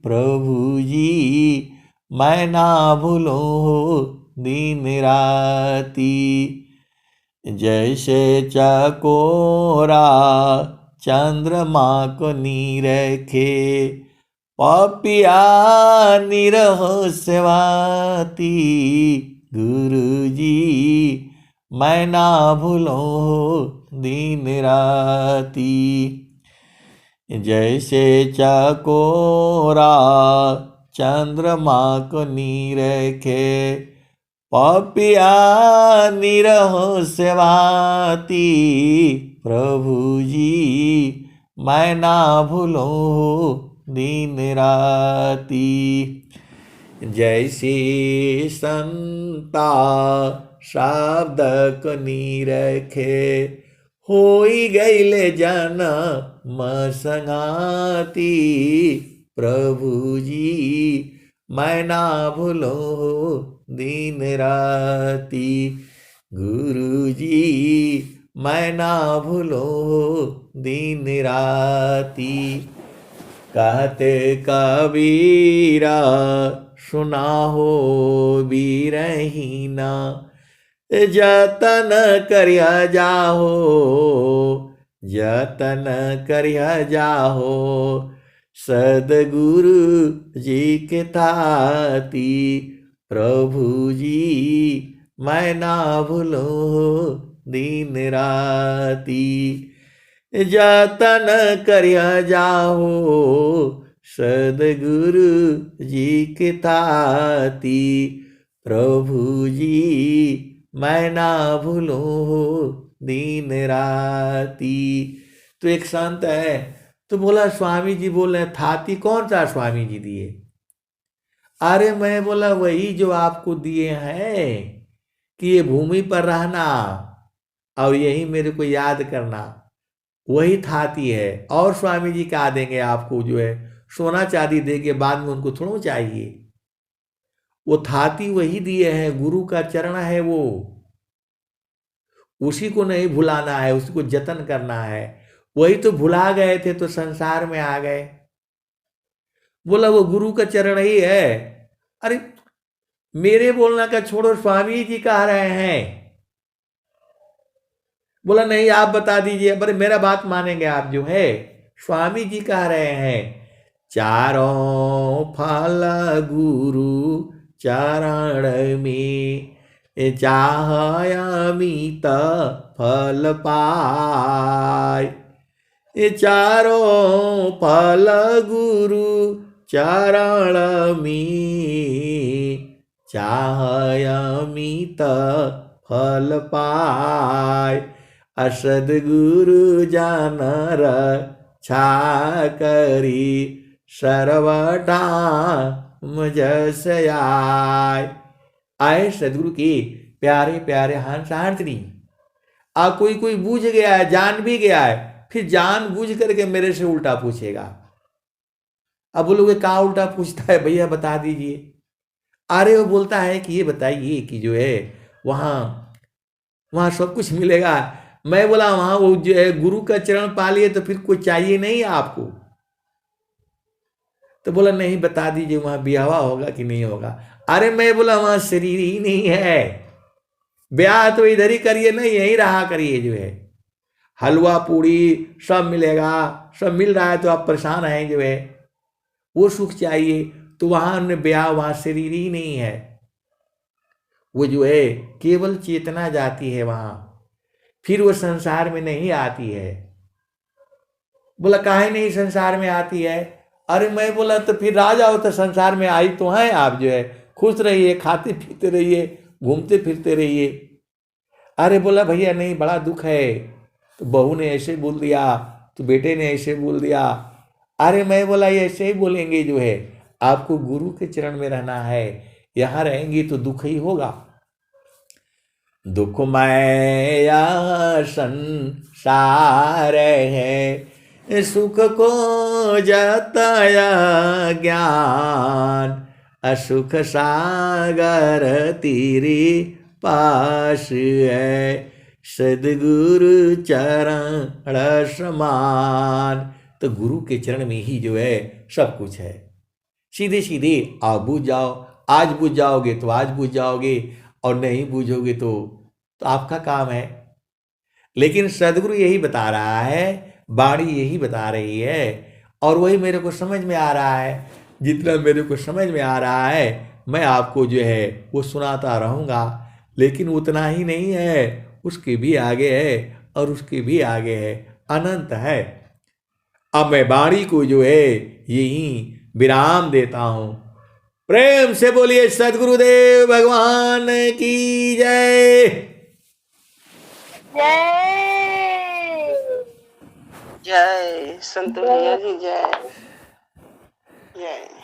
Speaker 1: प्रभु जी मैं ना भूलूं दिन राती। जैसे चकोरा चंद्रमा को निरखे, पपिया निरह सेवाती, गुरु जी मैं ना भूलूं दिन राती। जैसे चकोरा चंद्रमा को निरखे, पपिया निरह सेवाती, प्रभु जी मैं ना भूलूं दिन राती। जैसे संता शब्द को निरखे, होई गईले जन्म संगाती, प्रभु जी मैं ना भूलूं दिन राती, गुरु जी मैं ना भूलूं दिन राती। कहते कबीरा सुना हो बीरहीना, जतन करिया जाहो, जतन करिया जाहो, सदगुरु जी के ताती, प्रभु जी मैं ना भूलूं दिन राती। जतन करिया जाहो, सदगुरु जी के ताती, प्रभु जी मैं ना भूलूं दिन राती। तो एक संत है, तो बोला स्वामी जी बोल रहे थाती कौन सा स्वामी जी दिए? अरे मैं बोला वही जो आपको दिए हैं कि ये भूमि पर रहना और यही मेरे को याद करना, वही थाती है। और स्वामी जी क्या देंगे आपको, जो है सोना चांदी दे के बाद में उनको थोड़ा चाहिए। वो थाती वही दिए हैं, गुरु का चरण है वो, उसी को नहीं भुलाना है, उसी को जतन करना है। वही तो भुला गए थे तो संसार में आ गए। बोला वो गुरु का चरण ही है। अरे मेरे बोलना का छोड़ो, स्वामी जी कह रहे हैं। बोला नहीं आप बता दीजिए। अरे मेरा बात मानेंगे आप, जो है स्वामी जी कह रहे हैं, चारों फल गुरु चरण में, चाहमित फल पाय। चारों फल गुरु चरण में, चाहमित फल पाय। असद्गुरु जान रक्षा करी सर्वथा मुझ से आए सदगुरु के प्यारे प्यारे हंस हारनी। कोई कोई बूझ गया है, जान भी गया है, फिर जान बूझ करके मेरे से उल्टा पूछेगा। अब बोलोगे क्या उल्टा पूछता है भैया, बता दीजिए। अरे वो बोलता है कि ये बताइए कि जो है वहां वहां सब कुछ मिलेगा। मैं बोला वहां वो जो है गुरु का चरण पा लिए तो फिर कुछ चाहिए नहीं आपको। तो बोला नहीं, बता दीजिए वहां ब्याह होगा कि नहीं होगा। अरे मैं बोला वहां शरीर ही नहीं है, ब्याह तो इधर ही करिए ना, यहीं रहा करिए। जो है हलवा पूड़ी सब मिलेगा, सब मिल रहा है तो आप परेशान हैं। जो है वो सुख चाहिए तो वहां ब्याह, वहां शरीर ही नहीं है। वो जो है केवल चेतना जाती है वहां, फिर वो संसार में नहीं आती है। बोला काहे नहीं संसार में आती है। अरे मैं बोला तो फिर राजा हो तो संसार में आई तो है आप। जो है खुश रहिए, खाते पीते रहिए, घूमते फिरते रहिए। अरे बोला भैया नहीं, बड़ा दुख है। तो बहू ने ऐसे बोल दिया, तो बेटे ने ऐसे बोल दिया। अरे मैं बोला ये ऐसे ही बोलेंगे। जो है आपको गुरु के चरण में रहना है, यहां रहेंगी तो दुख ही होगा। दुखमय संसार है, सुख को जताया ज्ञान। असुख सागर तेरे पास है, सदगुरु चरण समान। तो गुरु के चरण में ही जो है सब कुछ है। सीधे सीधे आप बुझ जाओ, आज बुझ जाओगे तो आज बुझ जाओगे, और नहीं बूझोगे तो आपका काम है। लेकिन सदगुरु यही बता रहा है, वाणी यही बता रही है, और वही मेरे को समझ में आ रहा है। जितना मेरे को समझ में आ रहा है मैं आपको जो है वो सुनाता रहूँगा। लेकिन उतना ही नहीं है, उसके भी आगे है, और उसके भी आगे है, अनंत है। अब मैं वाणी को जो है यही विराम देता हूँ। प्रेम से बोलिए सदगुरुदेव भगवान की जय।
Speaker 2: जय जय संत भैया जी, जय जय।